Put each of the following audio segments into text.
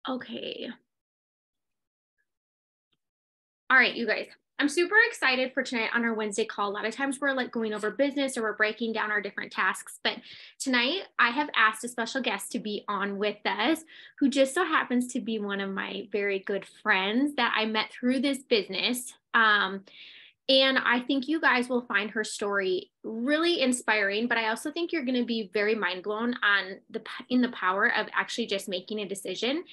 Okay. All right, you guys. I'm super excited for tonight on our Wednesday call. A lot of times we're like going over business or we're breaking down our different tasks. But tonight I have asked a special guest to be on with us, who just so happens to be one of my very good friends that I met through this business. And I think you guys will find her story really inspiring, but I also think you're going to be very mind blown on the power of actually just making a decision.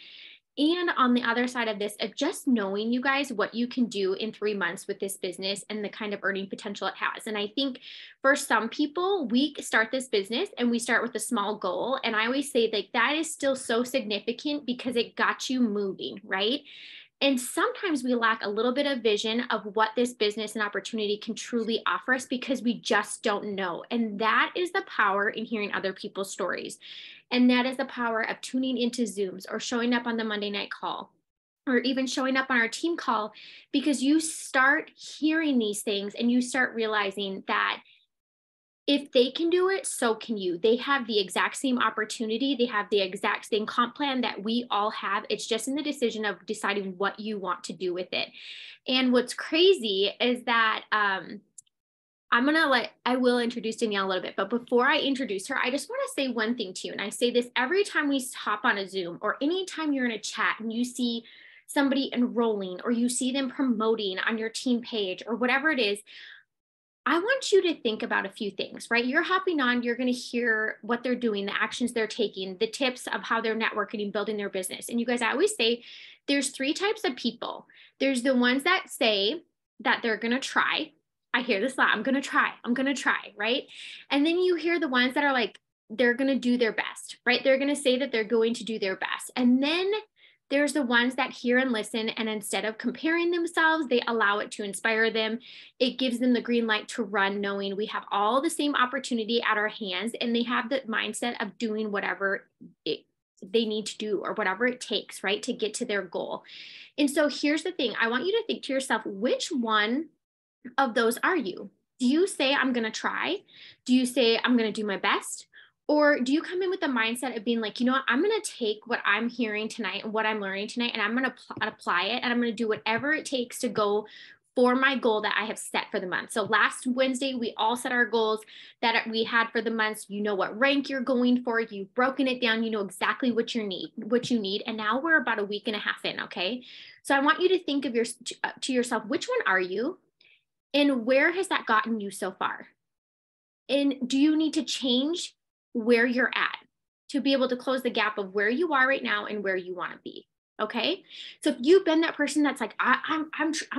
And on the other side of this, of just knowing, you guys, what you can do in 3 months with this business and the kind of earning potential it has. And I think for some people, we start this business and we start with a small goal. And I always say like that is still so significant because it got you moving, right? And sometimes we lack a little bit of vision of what this business and opportunity can truly offer us because we just don't know. And that is the power in hearing other people's stories. And that is the power of tuning into Zooms or showing up on the Monday night call or even showing up on our team call, because you start hearing these things and you start realizing that if they can do it, so can you. They have the exact same opportunity. They have the exact same comp plan that we all have. It's just in the decision of deciding what you want to do with it. And what's crazy is that I will introduce Danielle a little bit, but before I introduce her, I just want to say one thing to you. And I say this every time we hop on a Zoom or anytime you're in a chat and you see somebody enrolling or you see them promoting on your team page or whatever it is, I want you to think about a few things, right? You're hopping on, you're going to hear what they're doing, the actions they're taking, the tips of how they're networking and building their business. And you guys, I always say there's 3 types of people. There's the ones that say that they're going to try. I hear this a lot. I'm going to try, right? And then you hear the ones that are like, they're going to do their best, right? They're going to say that they're going to do their best. And then there's the ones that hear and listen, and instead of comparing themselves, they allow it to inspire them. It gives them the green light to run, knowing we have all the same opportunity at our hands, and they have the mindset of doing whatever they need to do or whatever it takes, right, to get to their goal. And so here's the thing. I want you to think to yourself, which one of those are you? Do you say, I'm going to try? Do you say, I'm going to do my best? Or do you come in with the mindset of being like, you know what, I'm going to take what I'm hearing tonight and what I'm learning tonight, and I'm going to apply it, and I'm going to do whatever it takes to go for my goal that I have set for the month. So last Wednesday, we all set our goals that we had for the months. You know what rank you're going for. You've broken it down. You know exactly what you need. And now we're about a week and a half in. Okay. So I want you to think of to yourself, which one are you? And where has that gotten you so far? And do you need to change where you're at to be able to close the gap of where you are right now and where you want to be? Okay. So if you've been that person that's like, I'm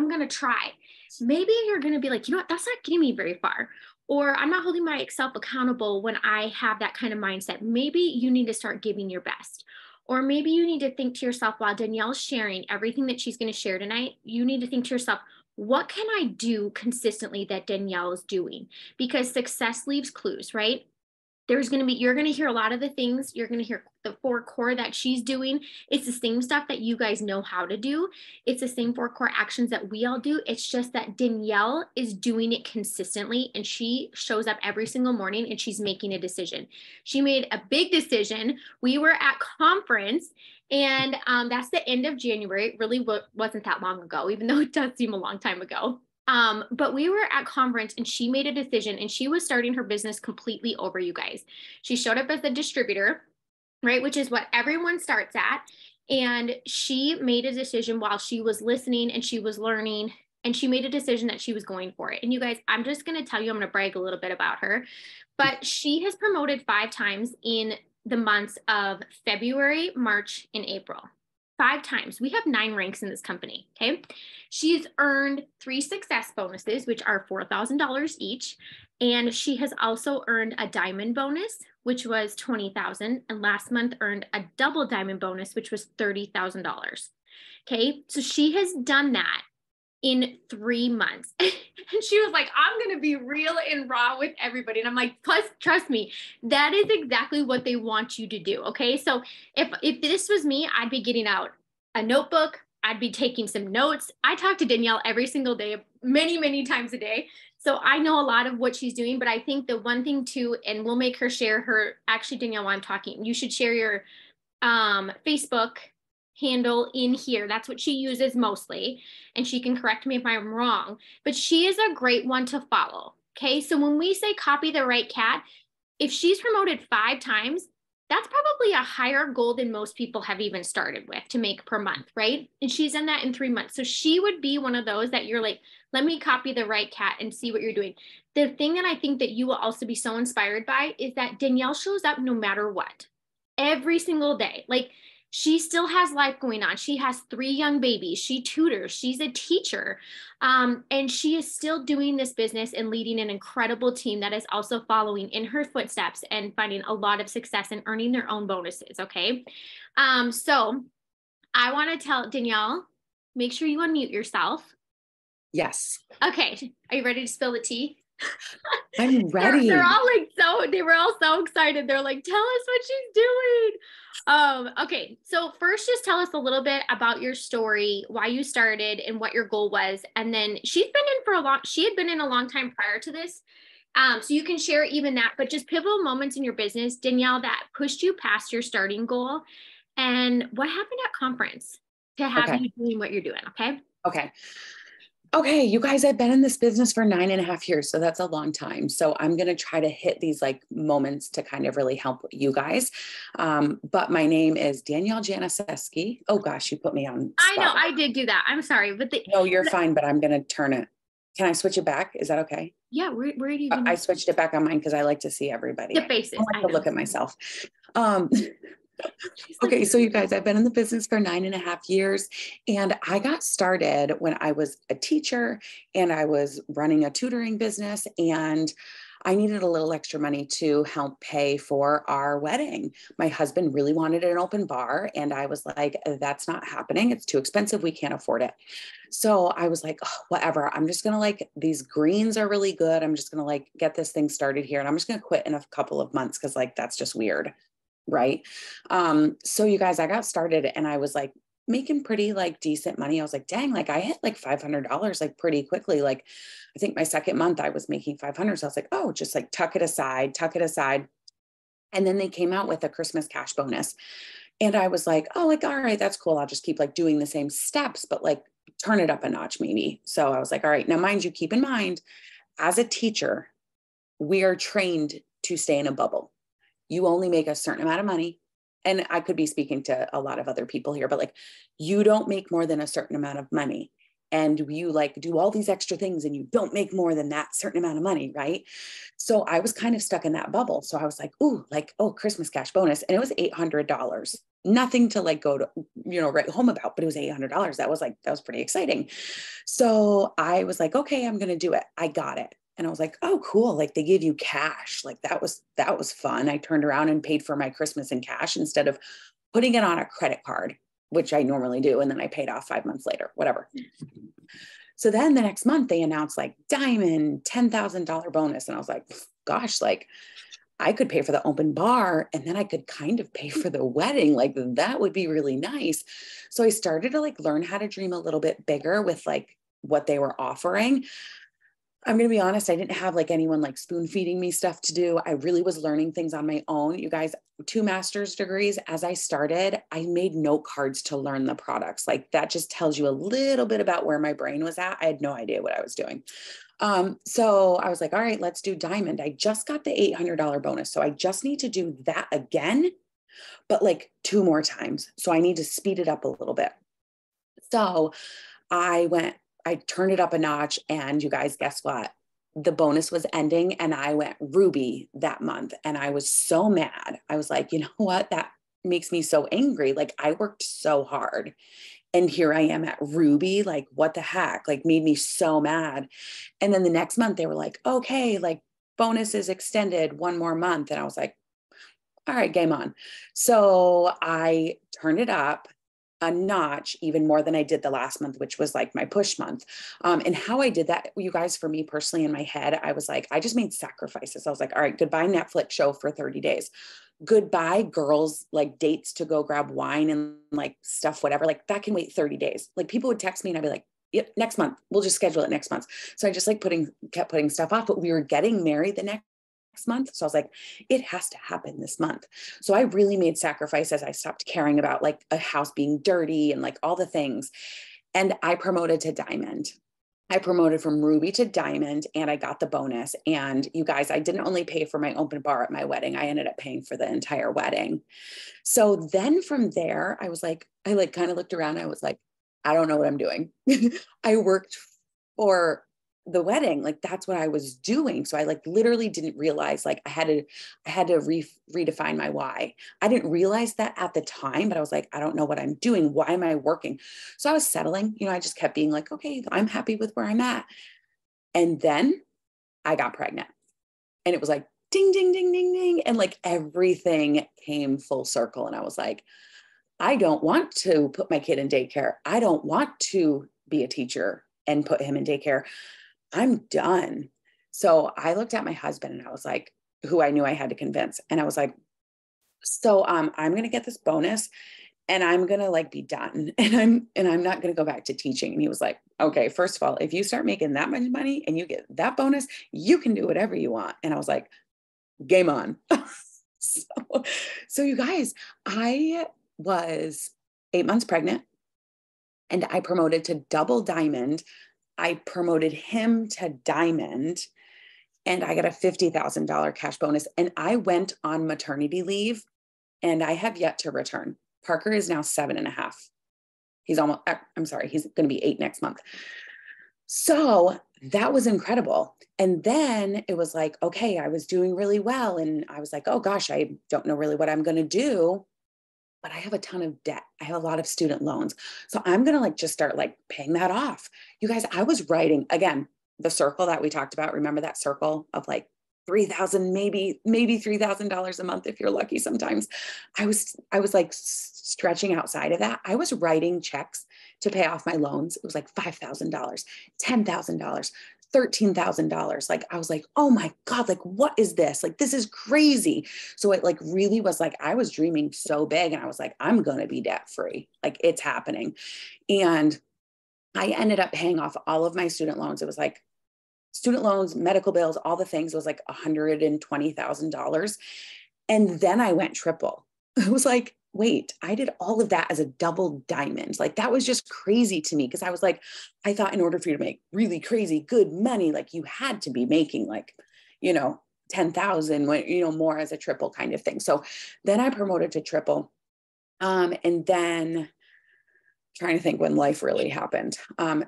going to try, maybe you're going to be like, you know what, that's not getting me very far. Or I'm not holding myself accountable when I have that kind of mindset. Maybe you need to start giving your best. Or maybe you need to think to yourself, while Danielle's sharing everything that she's going to share tonight, you need to think to yourself, what can I do consistently that Danielle is doing? Because success leaves clues, right? You're going to hear a lot of the things. You're going to hear the 4 core that she's doing. It's the same stuff that you guys know how to do. It's the same 4 core actions that we all do. It's just that Danielle is doing it consistently, and she shows up every single morning and she's making a decision. She made a big decision. We were at conference, and that's the end of January. It really wasn't that long ago, even though it does seem a long time ago. But we were at conference and she made a decision, and she was starting her business completely over, you guys. She showed up as a distributor, right? Which is what everyone starts at. And she made a decision while she was listening and she was learning, and she made a decision that she was going for it. And you guys, I'm just going to tell you, I'm going to brag a little bit about her, but she has promoted 5 times in the months of February, March, and April. 5 times. We have 9 ranks in this company. Okay. She's earned 3 success bonuses, which are $4,000 each. And she has also earned a diamond bonus, which was $20,000. And last month earned a double diamond bonus, which was $30,000. Okay. So she has done that in 3 months. And she was like, I'm going to be real and raw with everybody. And I'm like, plus, trust me, that is exactly what they want you to do. Okay. So if this was me, I'd be getting out a notebook. I'd be taking some notes. I talk to Danielle every single day, many, many times a day. So I know a lot of what she's doing, but I think the one thing too, and we'll make her share her, actually, Danielle, while I'm talking, you should share your Facebook handle in here. That's what she uses mostly. And she can correct me if I'm wrong, but she is a great one to follow. Okay. So when we say copy the right cat, if she's promoted 5 times, that's probably a higher goal than most people have even started with to make per month, right? And she's done that in 3 months. So she would be one of those that you're like, let me copy the right cat and see what you're doing. The thing that I think that you will also be so inspired by is that Danielle shows up no matter what, every single day. Like, she still has life going on. She has 3 young babies. She tutors. She's a teacher. And she is still doing this business and leading an incredible team that is also following in her footsteps and finding a lot of success and earning their own bonuses. Okay. So I want to tell Danielle, make sure you unmute yourself. Yes. Okay. Are you ready to spill the tea? I'm ready. They're all like, they were all so excited. They're like, tell us what she's doing. Okay. So first, just tell us a little bit about your story, why you started and what your goal was. And then she had been in a long time prior to this. So you can share even that, but just pivotal moments in your business, Danielle, that pushed you past your starting goal. And what happened at conference to have you doing what you're doing. Okay, you guys, I've been in this business for 9.5 years, so that's a long time. So I'm going to try to hit these like moments to kind of really help you guys. But my name is Danielle Janiszewski. Oh gosh, you put me on spot. I know, I did do that. I'm sorry, but no, you're fine, but I'm going to turn it. Can I switch it back? Is that okay? Yeah, where do you? I switched it back on mine because I like to see everybody. The faces. I like to look at myself. Okay, so you guys, I've been in the business for 9.5 years, and I got started when I was a teacher and I was running a tutoring business, and I needed a little extra money to help pay for our wedding. My husband really wanted an open bar, and I was like, that's not happening. It's too expensive. We can't afford it. So I was like, oh, whatever. I'm just going to like, these greens are really good. I'm just going to like get this thing started here, and I'm just going to quit in a couple of months because like, that's just weird. Right. So you guys, I got started and I was like making pretty like decent money. I was like, dang, like I hit like $500 like pretty quickly. Like I think my second month I was making 500. So I was like, oh, just like tuck it aside. And then they came out with a Christmas cash bonus. And I was like, oh, like, all right, that's cool. I'll just keep like doing the same steps, but like turn it up a notch maybe. So I was like, all right, now mind you, keep in mind, as a teacher, we are trained to stay in a bubble. You only make a certain amount of money. And I could be speaking to a lot of other people here, but like, you don't make more than a certain amount of money. And you like do all these extra things and you don't make more than that certain amount of money. Right. So I was kind of stuck in that bubble. So I was like, ooh, like, oh, Christmas cash bonus. And it was $800, nothing to like go to, write home about, but it was $800. That was pretty exciting. So I was like, okay, I'm going to do it. I got it. And I was like, oh, cool. Like they give you cash. Like that was fun. I turned around and paid for my Christmas in cash instead of putting it on a credit card, which I normally do. And then I paid off 5 months later, whatever. So then the next month they announced like diamond $10,000 bonus. And I was like, gosh, like I could pay for the open bar and then I could kind of pay for the wedding. Like that would be really nice. So I started to like learn how to dream a little bit bigger with like what they were offering. I'm going to be honest, I didn't have like anyone like spoon feeding me stuff to do. I really was learning things on my own. You guys, 2 master's degrees. As I started, I made note cards to learn the products. Like that just tells you a little bit about where my brain was at. I had no idea what I was doing. So I was like, all right, let's do diamond. I just got the $800 bonus. So I just need to do that again, but like 2 more times. So I need to speed it up a little bit. So I turned it up a notch, and you guys, guess what? The bonus was ending and I went ruby that month. And I was so mad. I was like, you know what? That makes me so angry. Like I worked so hard and here I am at ruby. Like what the heck? Like made me so mad. And then the next month they were like, okay, like bonus is extended 1 more month. And I was like, all right, game on. So I turned it up a notch even more than I did the last month, which was like my push month. And how I did that, you guys, for me personally in my head, I was like, I just made sacrifices. I was like, all right, goodbye Netflix show for 30 days. Goodbye girls, like dates to go grab wine and like stuff, whatever, like that can wait 30 days. Like people would text me and I'd be like, yep, next month, we'll just schedule it next month. So I just like kept putting stuff off, but we were getting married the next next month. So I was like, it has to happen this month. So I really made sacrifices. I stopped caring about like a house being dirty and like all the things. And I promoted to diamond. I promoted from ruby to diamond and I got the bonus. And you guys, I didn't only pay for my open bar at my wedding. I ended up paying for the entire wedding. So then from there, I was like, I like kind of looked around. I was like, I don't know what I'm doing. I worked for the wedding. Like that's what I was doing. So I like literally didn't realize like I had to redefine my why. I didn't realize that at the time, but I was like, I don't know what I'm doing. Why am I working? So I was settling, I just kept being like, okay, I'm happy with where I'm at. And then I got pregnant and it was like, ding, ding, ding, ding, ding. And like everything came full circle. And I was like, I don't want to put my kid in daycare. I don't want to be a teacher and put him in daycare. I'm done. So I looked at my husband and I was like, who I knew I had to convince. And I was like, so I'm going to get this bonus and I'm going to like be done. And I'm not going to go back to teaching. And he was like, okay, first of all, if you start making that much money and you get that bonus, you can do whatever you want. And I was like, game on. so you guys, I was 8 months pregnant and I promoted to double diamond. I promoted him to diamond and I got a $50,000 cash bonus. And I went on maternity leave and I have yet to return. Parker is now 7.5. He's almost, I'm sorry, he's going to be 8 next month. So that was incredible. And then it was like, okay, I was doing really well. And I was like, oh gosh, I don't know really what I'm going to do, but I have a ton of debt. I have a lot of student loans. So I'm going to like just start like paying that off. You guys, I was writing again, the circle that we talked about. Remember that circle of like 3,000, maybe $3,000 a month if you're lucky sometimes. I was like stretching outside of that. I was writing checks to pay off my loans. It was like $5,000, $10,000, $13,000. Like, I was like, oh my God, like, what is this? Like, this is crazy. So it like really was like, I was dreaming so big and I was like, I'm going to be debt free. Like it's happening. And I ended up paying off all of my student loans. It was like student loans, medical bills, all the things. It was like $120,000. And then I went triple. It was like, wait, I did all of that as a double diamond. Like that was just crazy to me because I was like, I thought in order for you to make really crazy good money, like you had to be making like, 10,000, more as a triple kind of thing. So then I promoted to triple. And then trying to think when life really happened.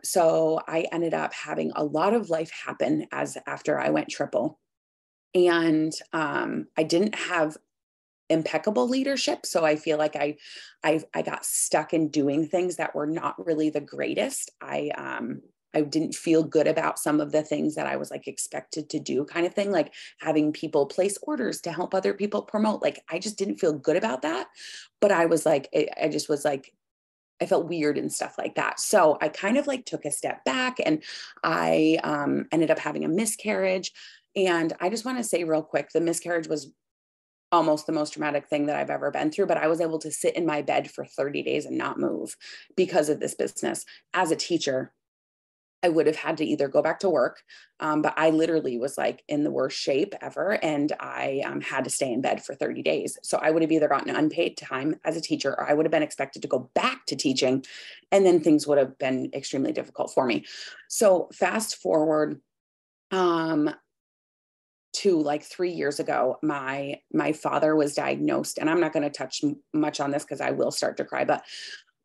So I ended up having a lot of life happen after I went triple. And I didn't have impeccable leadership. So I feel like I got stuck in doing things that were not really the greatest. I didn't feel good about some of the things that I was like expected to do kind of thing, like having people place orders to help other people promote. Like, I just didn't feel good about that. But I was like, I just was like, I felt weird and stuff like that. So I kind of like took a step back and I ended up having a miscarriage. And I just want to say real quick, the miscarriage was almost the most traumatic thing that I've ever been through, but I was able to sit in my bed for 30 days and not move because of this business. As a teacher, I would have had to either go back to work, but I literally was like in the worst shape ever. And I had to stay in bed for 30 days. So I would have either gotten unpaid time as a teacher, or I would have been expected to go back to teaching. And then things would have been extremely difficult for me. So fast forward to like 3 years ago, my father was diagnosed, and I'm not going to touch much on this because I will start to cry, but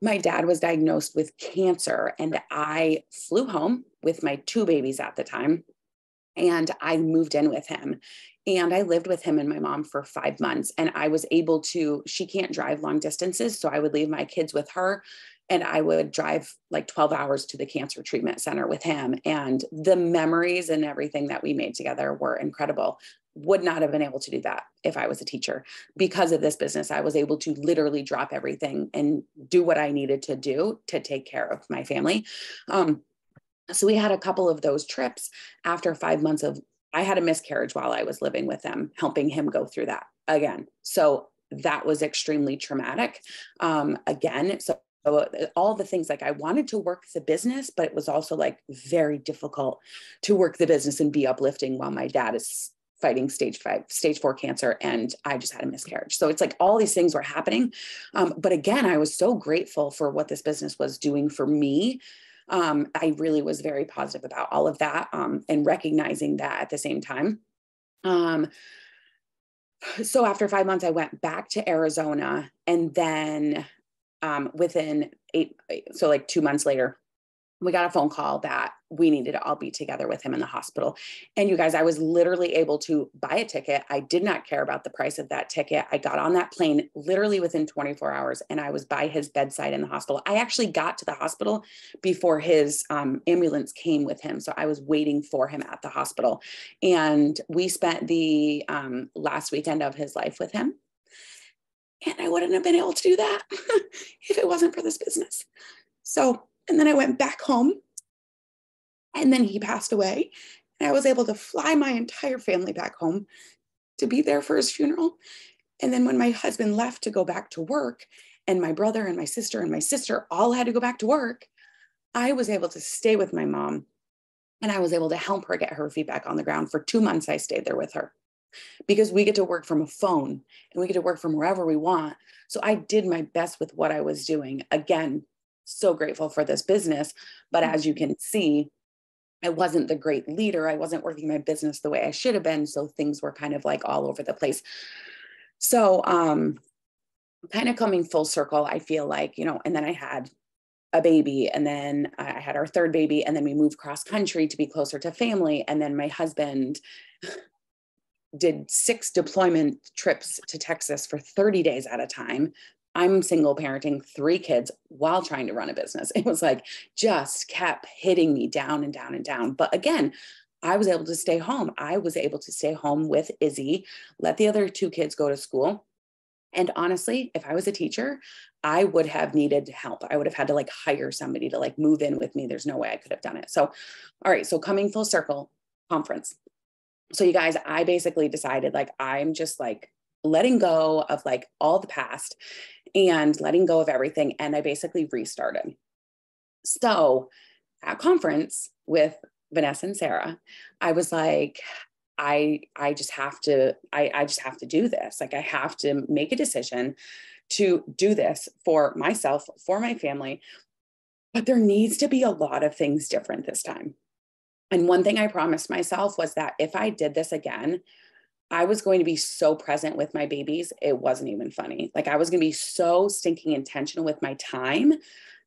my dad was diagnosed with cancer, and I flew home with my 2 babies at the time, and I moved in with him, and I lived with him and my mom for 5 months. And I was able to, she can't drive long distances, so I would leave my kids with her and I would drive like 12 hours to the cancer treatment center with him. And the memories and everything that we made together were incredible. Would not have been able to do that if I was a teacher. Because of this business, I was able to literally drop everything and do what I needed to do to take care of my family. So we had a couple of those trips after 5 months of, I had a miscarriage while I was living with them, helping him go through that again. So that was extremely traumatic. Again, so all the things, like I wanted to work the business, but it was also like very difficult to work the business and be uplifting while my dad is fighting stage 4 cancer, and I just had a miscarriage. So it's like all these things were happening. But again, I was so grateful for what this business was doing for me. I really was very positive about all of that, and recognizing that at the same time. So after 5 months, I went back to Arizona, and then within so like 2 months later, we got a phone call that we needed to all be together with him in the hospital. And you guys, I was literally able to buy a ticket. I did not care about the price of that ticket. I got on that plane literally within 24 hours, and I was by his bedside in the hospital. I actually got to the hospital before his ambulance came with him. So I was waiting for him at the hospital. And we spent the last weekend of his life with him. And I wouldn't have been able to do that if it wasn't for this business. So, and then I went back home, and then he passed away. And I was able to fly my entire family back home to be there for his funeral. And then when my husband left to go back to work, and my brother and my sister all had to go back to work, I was able to stay with my mom, and I was able to help her get her feet back on the ground. For 2 months, I stayed there with her, because we get to work from a phone and we get to work from wherever we want. So I did my best with what I was doing. Again, so grateful for this business. But as you can see, I wasn't the great leader. I wasn't working my business the way I should have been. So things were kind of like all over the place. So kind of coming full circle, I feel like, and then I had a baby, and then I had our third baby, and then we moved cross country to be closer to family. And then my husband did 6 deployment trips to Texas for 30 days at a time. I'm single parenting 3 kids while trying to run a business. It was like, just kept hitting me down and down and down. But again, I was able to stay home. I was able to stay home with Izzy, let the other 2 kids go to school. And honestly, if I was a teacher, I would have needed help. I would have had to like hire somebody to like move in with me. There's no way I could have done it. So, all right. So coming full circle, conference. So you guys, I basically decided like, I'm just like letting go of like all the past and letting go of everything. And I basically restarted. So at conference with Vanessa and Sarah, I was like, I just have to, I just have to do this. Like I have to make a decision to do this for myself, for my family, but there needs to be a lot of things different this time. And one thing I promised myself was that if I did this again, I was going to be so present with my babies. It wasn't even funny. Like I was going to be so stinking intentional with my time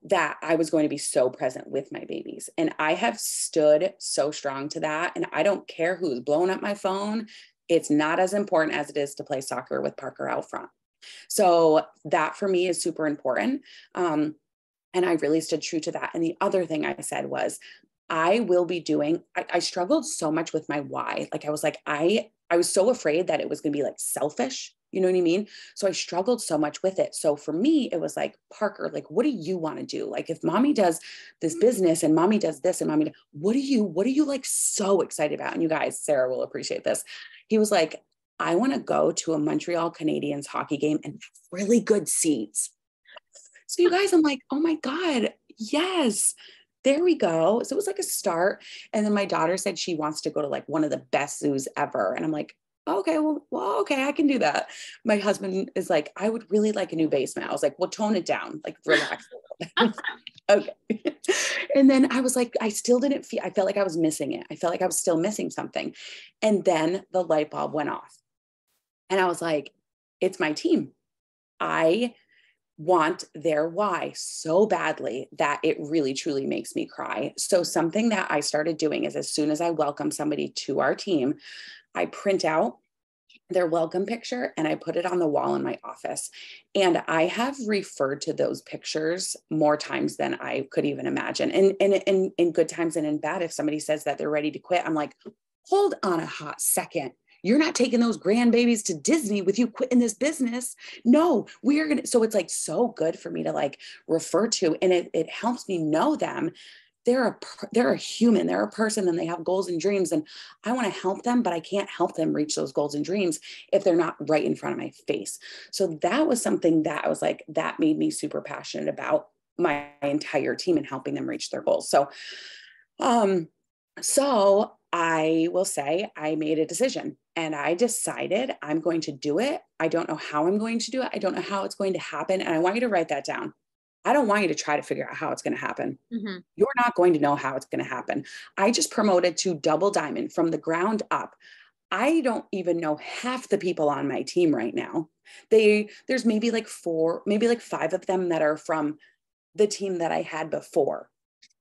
that I was going to be so present with my babies. And I have stood so strong to that. And I don't care who's blowing up my phone. It's not as important as it is to play soccer with Parker out front. So that for me is super important. And I really stood true to that. And the other thing I said was, I will be doing, I struggled so much with my why. Like I was like, I was so afraid that it was going to be like selfish. You know what I mean? So I struggled so much with it. So for me, it was like, Parker, like, what do you want to do? Like if mommy does this business and mommy does this and mommy, what are you like so excited about? And you guys, Sarah will appreciate this. He was like, I want to go to a Montreal Canadiens hockey game and really good seats. So you guys, I'm like, oh my God, yes. There we go. So it was like a start. And then my daughter said she wants to go to like one of the best zoos ever. And I'm like, okay, well, okay, I can do that. My husband is like, I would really like a new basement. I was like, well, tone it down, like relax a little bit. Okay. And then I was like, I still didn't feel, I felt like I was missing it. I felt like I was still missing something. And then the light bulb went off. And I was like, it's my team. I want their why so badly that it really truly makes me cry. So something that I started doing is as soon as I welcome somebody to our team, I print out their welcome picture and I put it on the wall in my office. And I have referred to those pictures more times than I could even imagine. And in good times and in bad, if somebody says that they're ready to quit, I'm like, hold on a hot second. You're not taking those grandbabies to Disney with you quitting this business. No, we are going to. So it's like so good for me to like refer to, and it helps me know them. They're a human, they're a person, and they have goals and dreams. And I want to help them, but I can't help them reach those goals and dreams if they're not right in front of my face. So that was something that I was like, that made me super passionate about my entire team and helping them reach their goals. So I will say I made a decision and I decided I'm going to do it. I don't know how I'm going to do it. I don't know how it's going to happen. And I want you to write that down. I don't want you to try to figure out how it's going to happen. Mm-hmm. You're not going to know how it's going to happen. I just promoted to double diamond from the ground up. I don't even know half the people on my team right now. There's maybe like four, maybe like five of them that are from the team that I had before.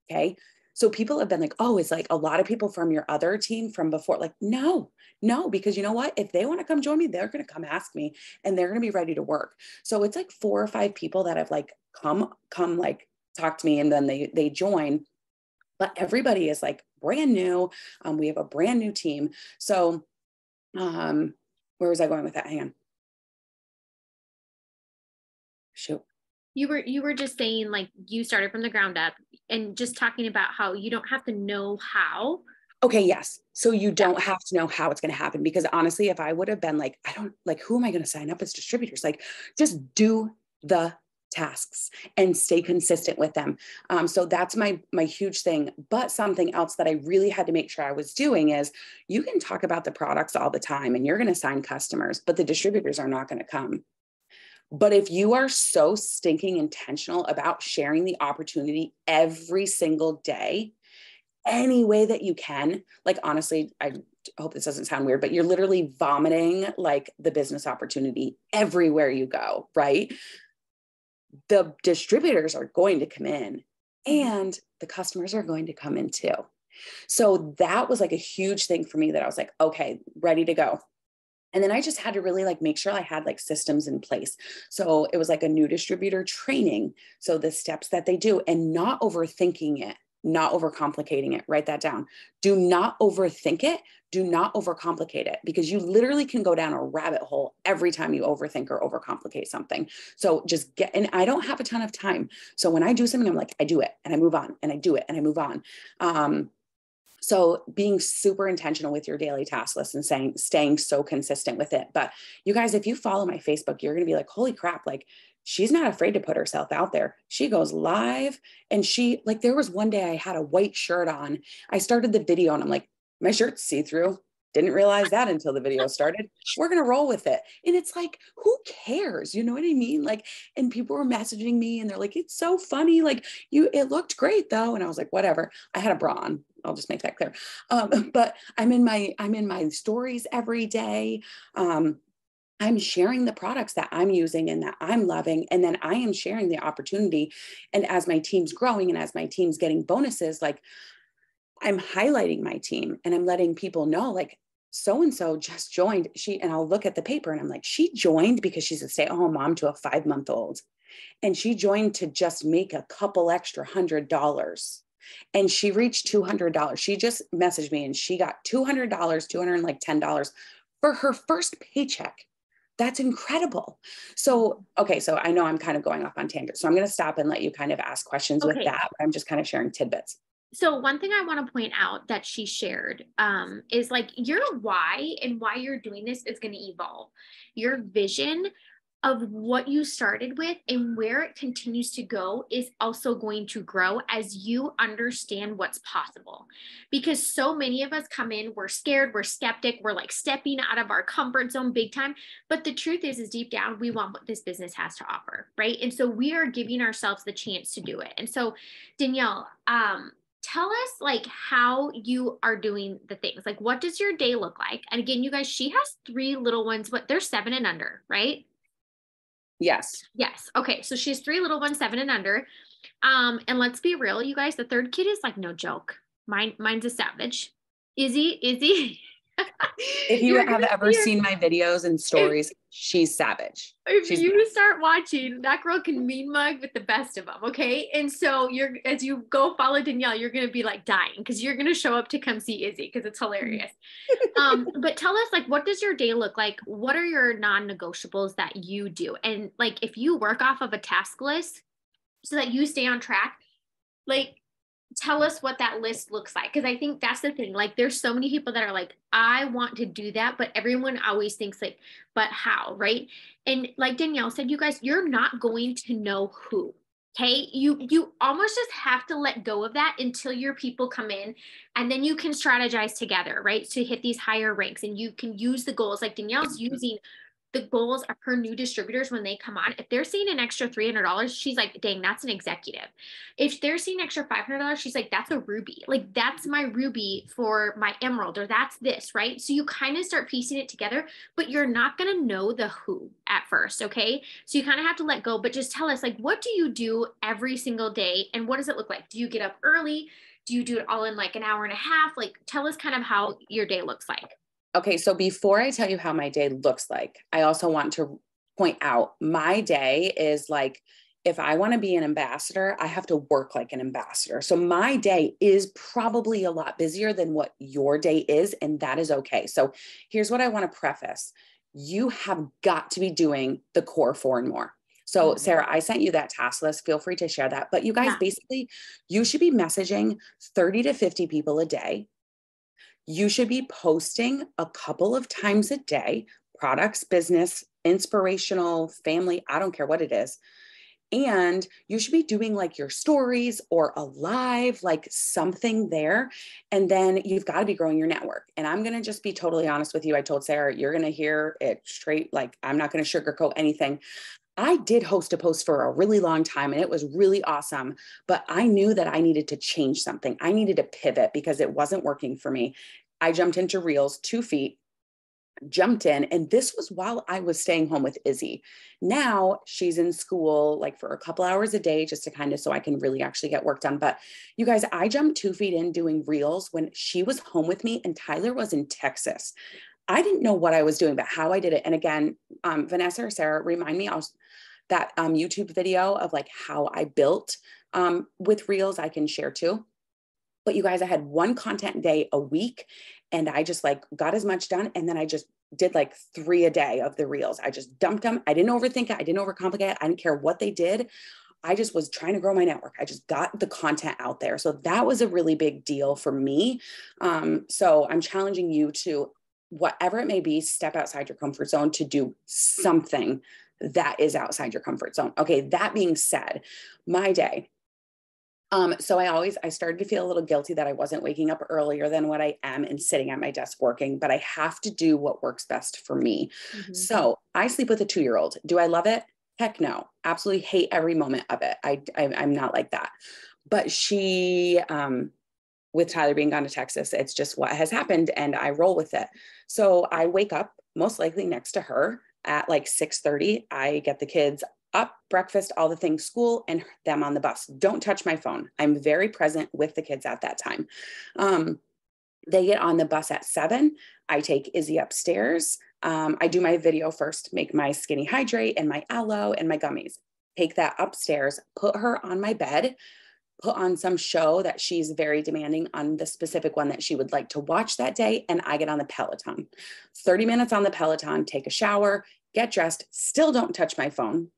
Okay. So people have been like, oh, it's like a lot of people from your other team from before. Like, no, because you know what? If they want to come join me, they're going to come ask me and they're going to be ready to work. So it's like 4 or 5 people that have like come like talk to me and then they join. But everybody is like brand new. We have a brand new team. So where was I going with that? Hang on. Shoot. You were just saying like you started from the ground up and just talking about how you don't have to know how. Okay, yes. So you don't have to know how it's going to happen because honestly, if I would have been like, I don't like, who am I going to sign up as distributors? Like, just do the tasks and stay consistent with them. So that's my huge thing. But something else that I really had to make sure I was doing is you can talk about the products all the time and you're going to sign customers, but the distributors are not going to come. But if you are so stinking intentional about sharing the opportunity every single day, any way that you can, like honestly, I hope this doesn't sound weird, but you're literally vomiting like the business opportunity everywhere you go, right? The distributors are going to come in and the customers are going to come in too. So that was like a huge thing for me that I was like, okay, ready to go. And then I just had to really like make sure I had like systems in place. So it was like a new distributor training. So the steps that they do and not overthinking it, not overcomplicating it. Write that down. Do not overthink it. Do not overcomplicate it because you literally can go down a rabbit hole every time you overthink or overcomplicate something. So just and I don't have a ton of time. So when I do something, I'm like, I do it and I move on and I do it and I move on. So being super intentional with your daily task list and staying so consistent with it. But you guys, if you follow my Facebook, you're going to be like, holy crap, like she's not afraid to put herself out there. She goes live and like, there was one day I had a white shirt on. I started the video and I'm like, my shirt's see-through. Didn't realize that until the video started. We're going to roll with it. And it's like, who cares? You know what I mean? Like, and people were messaging me and they're like, it's so funny. Like it looked great though. And I was like, whatever. I had a bra on. I'll just make that clear. But I'm in my stories every day. I'm sharing the products that I'm using and that I'm loving. And then I am sharing the opportunity. And as my team's growing and as my team's getting bonuses, like I'm highlighting my team and I'm letting people know, like, so-and-so just joined. And I'll look at the paper and I'm like, she joined because she's a stay-at-home mom to a 5-month-old. And she joined to just make a couple extra $100. And she reached $200. She just messaged me and she got $200, $210 for her first paycheck. That's incredible. So, okay. So I know I'm kind of going off on tangent. So I'm going to stop and let you kind of ask questions with that. I'm just kind of sharing tidbits. So one thing I want to point out that she shared is like your why and why you're doing this is going to evolve. Your vision of what you started with and where it continues to go is also going to grow as you understand what's possible. Because so many of us come in, we're scared, we're skeptic, we're like stepping out of our comfort zone big time. But the truth is deep down, we want what this business has to offer, right? And so we are giving ourselves the chance to do it. And so Danielle, tell us like how you are doing the things. Like, what does your day look like? And again, you guys, she has 3 little ones, but they're 7 and under, right? Yes. Yes. Okay. So she has 3 little ones, 7 and under. And let's be real, you guys, the third kid is like no joke. Mine's a savage. Izzy. If you have ever seen my videos and stories, she's savage. If you start watching, that girl can mean mug with the best of them. Okay. And so as you go follow Danielle, you're going to be like dying because you're going to show up to come see Izzy because it's hilarious. But tell us, like, what does your day look like? What are your non-negotiables that you do? And like, if you work off of a task list so that you stay on track, like, tell us what that list looks like. Cause I think that's the thing. Like there's so many people that are like, I want to do that, but everyone always thinks like, but how, right? And like Danielle said, you guys, you're not going to know who. Okay, you almost just have to let go of that until your people come in, and then you can strategize together, right? To hit these higher ranks, and you can use the goals like Danielle's using the goals of her new distributors when they come on. If they're seeing an extra $300, she's like, dang, that's an executive. If they're seeing extra $500, she's like, that's a ruby. Like, that's my ruby for my emerald, or that's this, right? So you kind of start piecing it together, but you're not going to know the who at first. Okay. So you kind of have to let go, but just tell us, like, what do you do every single day? And what does it look like? Do you get up early? Do you do it all in like an hour and a half? Like, tell us kind of how your day looks like. Okay, so before I tell you how my day looks like, I also want to point out my day is like, if I want to be an ambassador, I have to work like an ambassador. So my day is probably a lot busier than what your day is, and that is okay. So here's what I want to preface. You have got to be doing the core 4 and more. So Sarah, I sent you that task list. Feel free to share that. But you guys, basically, you should be messaging 30 to 50 people a day. You should be posting a couple of times a day, products, business, inspirational, family, I don't care what it is. And you should be doing like your stories or a live, like something there. And then you've got to be growing your network. And I'm going to just be totally honest with you. I told Sarah, you're going to hear it straight. Like, I'm not going to sugarcoat anything. I did host a post for a really long time and it was really awesome, but I knew that I needed to change something. I needed to pivot because it wasn't working for me. I jumped into Reels, 2 feet, jumped in, and this was while I was staying home with Izzy. Now she's in school like for a couple hours a day just to kind of so I can really actually get work done. But you guys, I jumped 2 feet in doing Reels when she was home with me and Tyler was in Texas. I didn't know what I was doing, but how I did it. And again, Vanessa or Sarah, remind me, that YouTube video of like how I built with Reels, I can share too. But you guys, I had one content day a week and I just like got as much done. And then I just did like 3 a day of the Reels. I just dumped them. I didn't overthink it. I didn't overcomplicate it. I didn't care what they did. I just was trying to grow my network. I just got the content out there. So that was a really big deal for me. So I'm challenging you to, whatever it may be, step outside your comfort zone to do something that is outside your comfort zone. Okay. That being said, my day. So I started to feel a little guilty that I wasn't waking up earlier than what I am and sitting at my desk working, but I have to do what works best for me. So I sleep with a 2-year-old. Do I love it? Heck no. Absolutely hate every moment of it. I'm not like that. But she, with Tyler being gone to Texas, it's just what has happened and I roll with it. So I wake up most likely next to her at like 6:30. I get the kids up, breakfast, all the things, school, and them on the bus. Don't touch my phone. I'm very present with the kids at that time. They get on the bus at 7. I take Izzy upstairs. I do my video first, make my skinny hydrate and my aloe and my gummies. Take that upstairs, put her on my bed, put on some show that she's very demanding on the specific one that she would like to watch that day. And I get on the Peloton, 30 minutes on the Peloton, take a shower, get dressed, still don't touch my phone.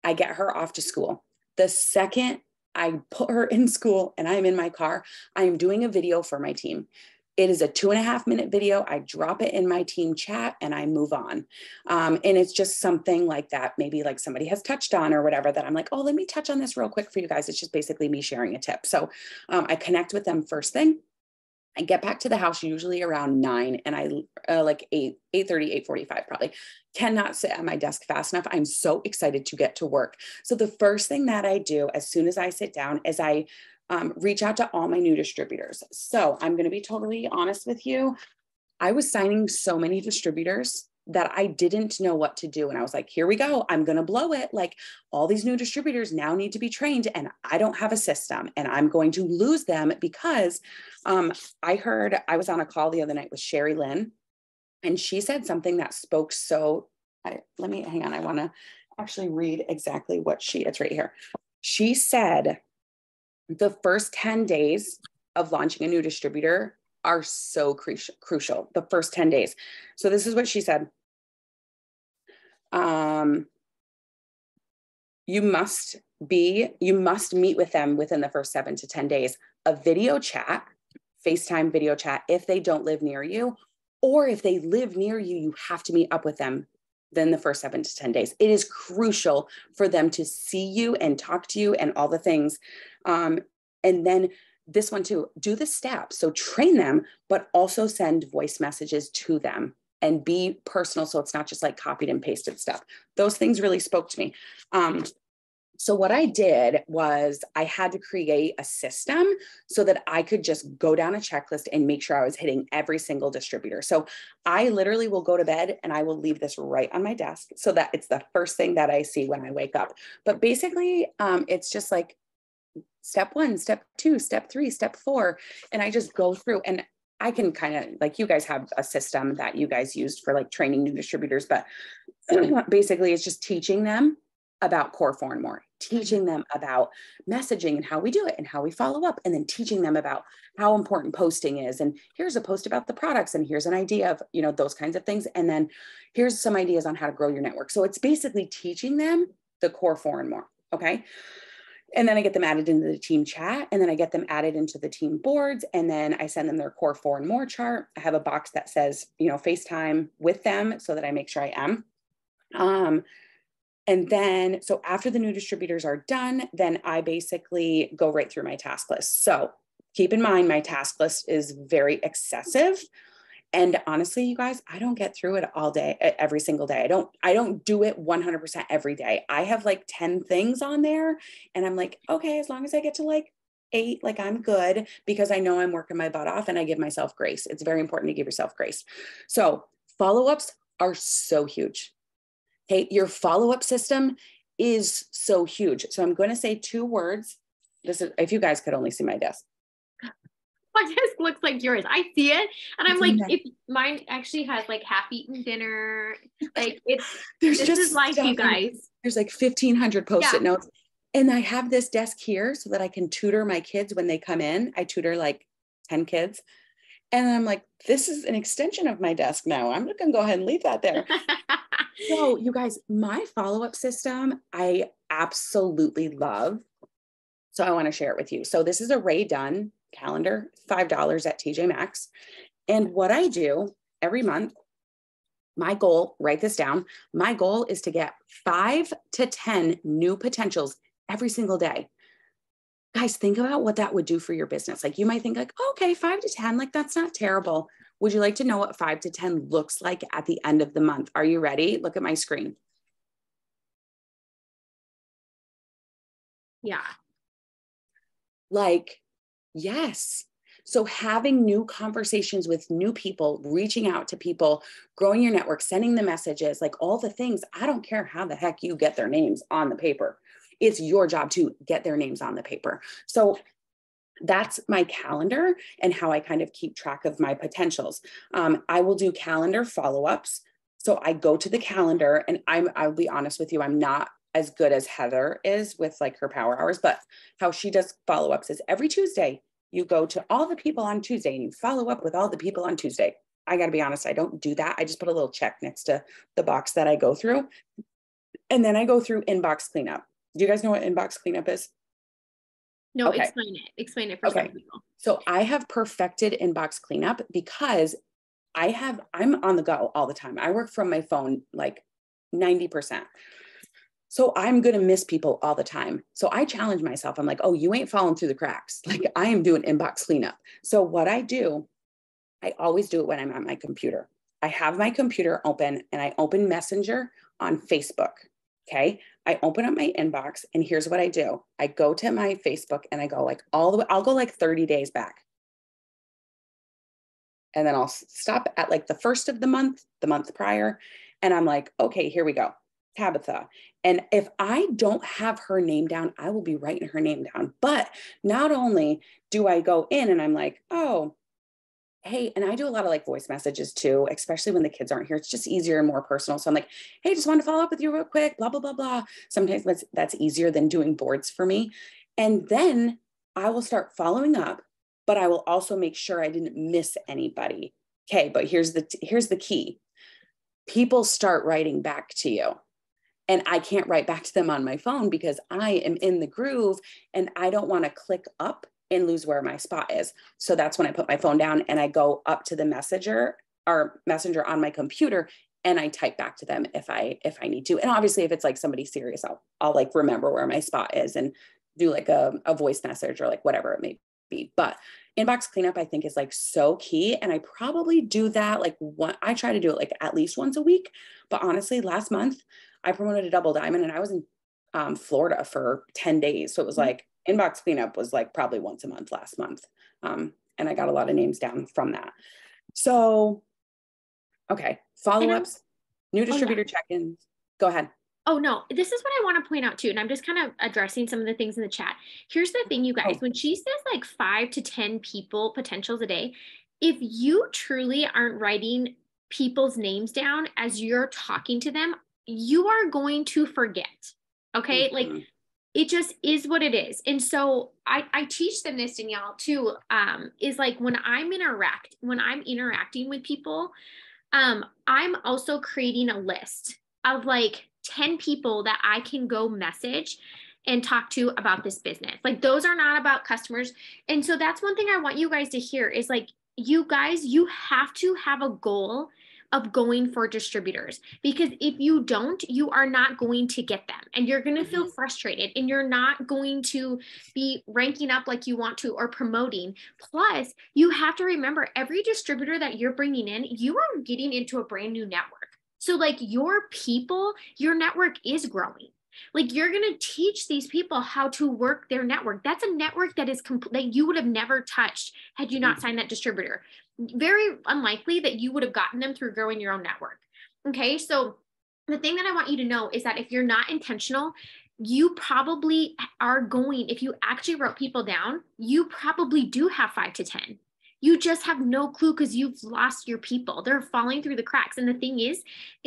I get her off to school. The second I put her in school and I'm in my car, I am doing a video for my team. It is a 2.5-minute video. I drop it in my team chat and I move on. And it's just something like that. Maybe like somebody has touched on or whatever that I'm like, oh, let me touch on this real quick for you guys. It's just basically me sharing a tip. So I connect with them first thing. I get back to the house usually around 9 and I like 8:30, 8:45 probably. Cannot sit at my desk fast enough. I'm so excited to get to work. So the first thing that I do as soon as I sit down is I reach out to all my new distributors. So I'm going to be totally honest with you. I was signing so many distributors that I didn't know what to do. And I was like, here we go. I'm going to blow it. Like all these new distributors now need to be trained and I don't have a system and I'm going to lose them because I was on a call the other night with Sherry Lynn and she said something that spoke so, let me, hang on. I want to actually read exactly what it's right here. She said the first 10 days of launching a new distributor are so crucial, the first 10 days. So this is what she said. You must meet with them within the first 7 to 10 days, a video chat, FaceTime video chat, if they don't live near you, or if they live near you, you have to meet up with them than the first 7 to 10 days. It is crucial for them to see you and talk to you and all the things. And then this one too, do the steps. So train them, but also send voice messages to them and be personal. So it's not just like copied and pasted stuff. Those things really spoke to me. So what I did was I had to create a system so that I could just go down a checklist and make sure I was hitting every single distributor. So I literally will go to bed and I will leave this right on my desk so that it's the first thing that I see when I wake up. But basically, it's just like step 1, step 2, step 3, step 4. And I just go through, and I can kind of, like, you guys have a system that you guys used for like training new distributors, but basically it's just teaching them about core 4 and more, teaching them about messaging and how we do it and how we follow up, and then teaching them about how important posting is. And here's a post about the products, and here's an idea of, you know, those kinds of things. And then here's some ideas on how to grow your network. So it's basically teaching them the core 4 and more. Okay. And then I get them added into the team chat, and then I get them added into the team boards. And then I send them their core 4 and more chart. I have a box that says, you know, FaceTime with them so that I make sure I am. And then, so after the new distributors are done, then I basically go right through my task list. So keep in mind, my task list is very excessive. And honestly, you guys, I don't get through it all day, every single day. I don't do it 100% every day. I have like 10 things on there, and I'm like, okay, as long as I get to like 8, like I'm good, because I know I'm working my butt off and I give myself grace. It's very important to give yourself grace. So follow-ups are so huge. Okay, your follow-up system is so huge. So I'm going to say 2 words. This is, if you guys could only see my desk. My desk looks like yours. I see it, and I'm like, if mine actually has like half-eaten dinner, like this is life, you guys. There's like 1,500 post-it notes, and I have this desk here so that I can tutor my kids when they come in. I tutor like 10 kids. And I'm like, this is an extension of my desk now. I'm just going to go ahead and leave that there. So you guys, my follow-up system, I absolutely love. So I want to share it with you. So this is a Ray Dunn calendar, $5 at TJ Maxx. And what I do every month, my goal, write this down. My goal is to get 5 to 10 new potentials every single day. Guys, think about what that would do for your business. Like, you might think like, oh, okay, 5 to 10, like that's not terrible. Would you like to know what 5 to 10 looks like at the end of the month? Are you ready? Look at my screen. Yeah. Like, yes. So having new conversations with new people, reaching out to people, growing your network, sending the messages, like all the things. I don't care how the heck you get their names on the paper. It's your job to get their names on the paper. So that's my calendar and how I kind of keep track of my potentials. I will do calendar follow-ups. So I go to the calendar, and I'll be honest with you, I'm not as good as Heather is with like her power hours, but how she does follow-ups is every Tuesday, you go to all the people on Tuesday and you follow up with all the people on Tuesday. I got to be honest, I don't do that. I just put a little check next to the box that I go through. And then I go through inbox cleanup. Do you guys know what inbox cleanup is? No, okay. Explain it. Explain it for some people. So I have perfected inbox cleanup because I'm on the go all the time. I work from my phone like 90%. So I'm going to miss people all the time. So I challenge myself. I'm like, oh, you ain't falling through the cracks. Like, I am doing inbox cleanup. So what I do, I always do it when I'm at my computer. I have my computer open and I open Messenger on Facebook. Okay. I open up my inbox, and here's what I do. I go to my Facebook and I go like all the way, I'll go like 30 days back. And then I'll stop at like the first of the month prior. And I'm like, okay, here we go. Tabitha. And if I don't have her name down, I will be writing her name down. But not only do I go in and I'm like, oh, hey, and I do a lot of like voice messages too, especially when the kids aren't here. It's just easier and more personal. So I'm like, hey, just want to follow up with you real quick, blah, blah, blah, blah. Sometimes that's easier than doing boards for me. And then I will start following up, but I will also make sure I didn't miss anybody. Okay, but here's the key. People start writing back to you. And I can't write back to them on my phone because I am in the groove and I don't want to click up and lose where my spot is. So that's when I put my phone down and I go up to the messenger on my computer and I type back to them if I need to. And obviously if it's like somebody serious, I'll like remember where my spot is and do like a voice message or like whatever it may be. But inbox cleanup, I think, is like so key. And I probably do that like I try to do it like at least once a week. But honestly, last month I promoted a double diamond and I was in Florida for 10 days. So it was like inbox cleanup was like probably once a month last month. And I got a lot of names down from that. So, okay. Follow-ups, new distributor check-ins. Go ahead. Oh, no, this is what I want to point out too. And I'm just kind of addressing some of the things in the chat. Here's the thing, you guys, when she says like 5 to 10 people potentials a day, if you truly aren't writing people's names down as you're talking to them, you are going to forget. Okay. Like it just is what it is. And so I teach them this, Danielle, too, is like when I'm interacting with people, I'm also creating a list of like 10 people that I can go message and talk to about this business. Like those are not about customers. And so that's one thing I want you guys to hear is like, you guys, you have to have a goal of going for distributors, because if you don't, you are not going to get them and you're going to feel frustrated and you're not going to be ranking up like you want to or promoting. Plus, you have to remember every distributor that you're bringing in, you are getting into a brand new network. So like your people, your network is growing. Like you're going to teach these people how to work their network. That's a network that is that you would have never touched had you not signed that distributor. Very unlikely that you would have gotten them through growing your own network. Okay. So the thing that I want you to know is that if you're not intentional, you probably are going, if you actually wrote people down, you probably do have 5 to 10. You just have no clue because you've lost your people. They're falling through the cracks. And the thing is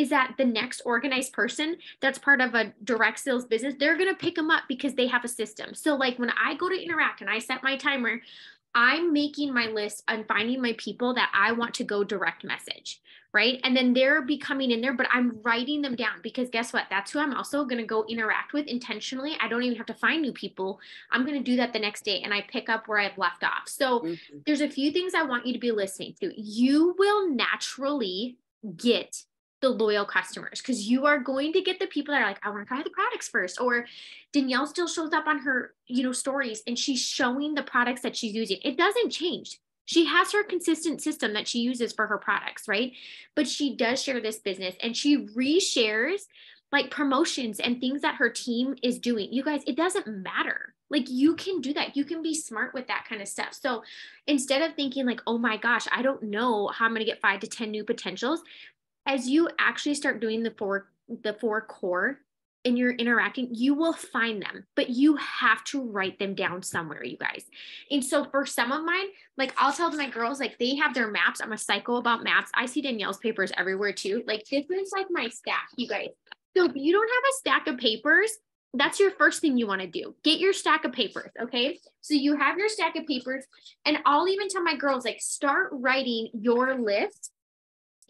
that the next organized person that's part of a direct sales business, they're going to pick them up because they have a system. So like when I go to interact and I set my timer, I'm making my list and finding my people that I want to go direct message, right? And then they're becoming in there, but I'm writing them down because guess what? That's who I'm also going to go interact with intentionally. I don't even have to find new people. I'm going to do that the next day and I pick up where I've left off. So there's a few things I want you to be listening to. You will naturally get the loyal customers because you are going to get the people that are like, I want to try the products first. Or Danielle still shows up on her, stories and she's showing the products that she's using. It doesn't change. She has her consistent system that she uses for her products, right? But she does share this business and she reshares like promotions and things that her team is doing. You guys, it doesn't matter. Like you can do that. You can be smart with that kind of stuff. So instead of thinking like, oh my gosh, I don't know how I'm going to get 5 to 10 new potentials, as you actually start doing the four core and you're interacting, you will find them, but you have to write them down somewhere, you guys. And so for some of mine, like I'll tell my girls, like they have their maps. I'm a psycho about maps. I see Danielle's papers everywhere too. Like this is like my stack, you guys. So if you don't have a stack of papers, that's your first thing you want to do. Get your stack of papers. Okay. So you have your stack of papers and I'll even tell my girls, like start writing your list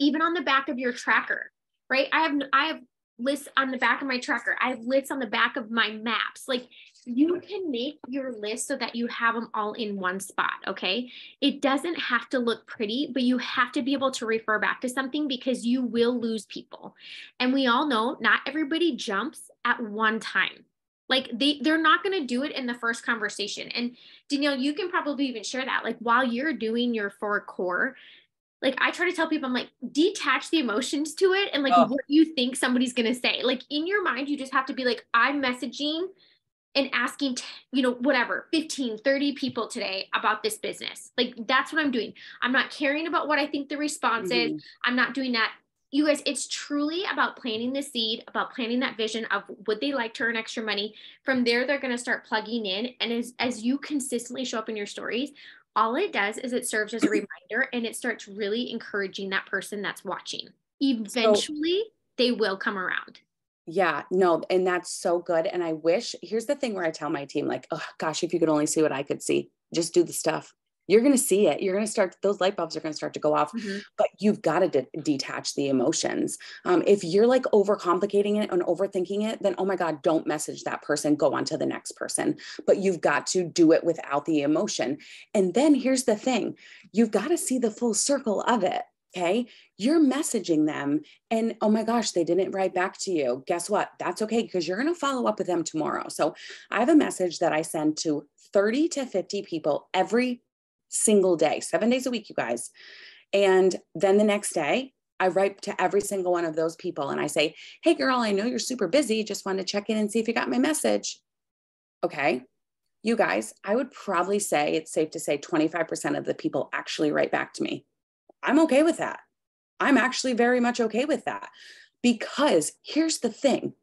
even on the back of your tracker, right? I have lists on the back of my tracker. I have lists on the back of my maps. Like you can make your list so that you have them all in one spot, okay? It doesn't have to look pretty, but you have to be able to refer back to something because you will lose people. And we all know not everybody jumps at one time. Like they're not going to do it in the first conversation. And Danielle, you can probably even share that. Like while you're doing your 4 core, like I try to tell people, I'm like, detach the emotions to it and like what you think somebody's going to say. Like in your mind, you just have to be like, I'm messaging and asking, whatever, 15, 30 people today about this business. Like that's what I'm doing. I'm not caring about what I think the response is. I'm not doing that. You guys, it's truly about planting the seed, about planting that vision of would they like to earn extra money. From there, they're going to start plugging in. And as you consistently show up in your stories, all it does is it serves as a reminder and it starts really encouraging that person that's watching. Eventually, they will come around. Yeah, no, and that's so good. And I wish, here's the thing where I tell my team, like, oh gosh, if you could only see what I could see, just do the stuff. You're going to see it. You're going to start, those light bulbs are going to start to go off, but you've got to detach the emotions. If you're like overcomplicating it and overthinking it, then, oh my God, don't message that person, go on to the next person, but you've got to do it without the emotion. And then here's the thing, you've got to see the full circle of it. Okay. You're messaging them and oh my gosh, they didn't write back to you. Guess what? That's okay because you're going to follow up with them tomorrow. So I have a message that I send to 30 to 50 people every single day, 7 days a week, you guys. And then the next day, I write to every single one of those people and I say, hey, girl, I know you're super busy. Just wanted to check in and see if you got my message. Okay. You guys, I would probably say it's safe to say 25% of the people actually write back to me. I'm okay with that. I'm actually very much okay with that because here's the thing.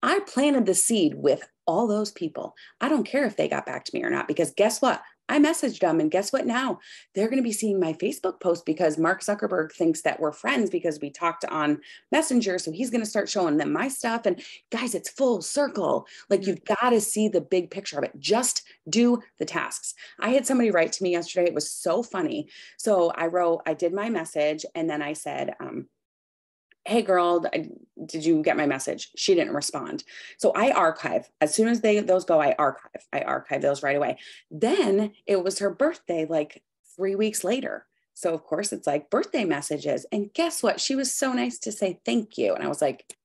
I planted the seed with all those people. I don't care if they got back to me or not, because guess what? I messaged them and guess what now? They're going to be seeing my Facebook post because Mark Zuckerberg thinks that we're friends because we talked on Messenger. So he's going to start showing them my stuff. And guys, it's full circle. Like you've got to see the big picture of it. Just do the tasks. I had somebody write to me yesterday. It was so funny. So I did my message and then I said, hey girl, did you get my message? She didn't respond. So I archive as soon as those go, I archive those right away. Then it was her birthday, like 3 weeks later. So of course it's like birthday messages. And guess what? She was so nice to say thank you. And I was like,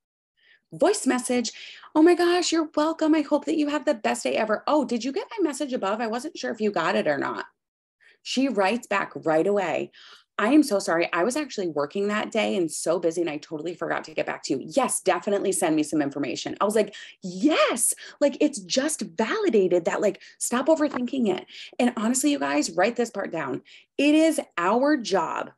voice message. Oh my gosh, you're welcome. I hope that you have the best day ever. Oh, did you get my message above? I wasn't sure if you got it or not. She writes back right away. I am so sorry. I was actually working that day and so busy and I totally forgot to get back to you. Yes, definitely send me some information. I was like, yes, like it's just validated that like stop overthinking it. And honestly, you guys, write this part down. It is our job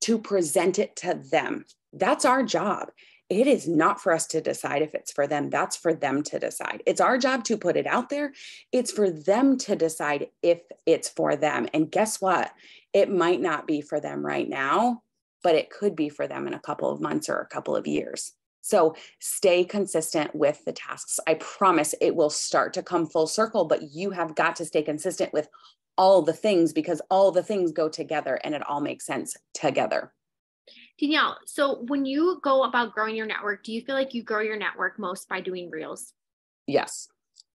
to present it to them. That's our job. It is not for us to decide if it's for them. That's for them to decide. It's our job to put it out there. It's for them to decide if it's for them. And guess what? It might not be for them right now, but it could be for them in a couple of months or a couple of years. So stay consistent with the tasks. I promise it will start to come full circle, but you have got to stay consistent with all the things because all the things go together and it all makes sense together. Danielle, so when you go about growing your network, do you feel like you grow your network most by doing reels? Yes.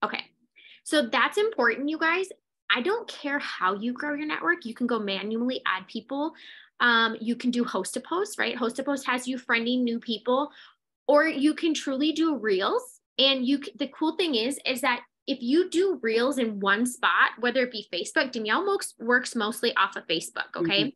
Okay. So that's important, you guys. I don't care how you grow your network. You can go manually add people. You can do host a post, right? Host a post has you friending new people, or you can truly do reels. And the cool thing is that if you do reels in one spot, whether it be Facebook, Danielle works mostly off of Facebook. Okay.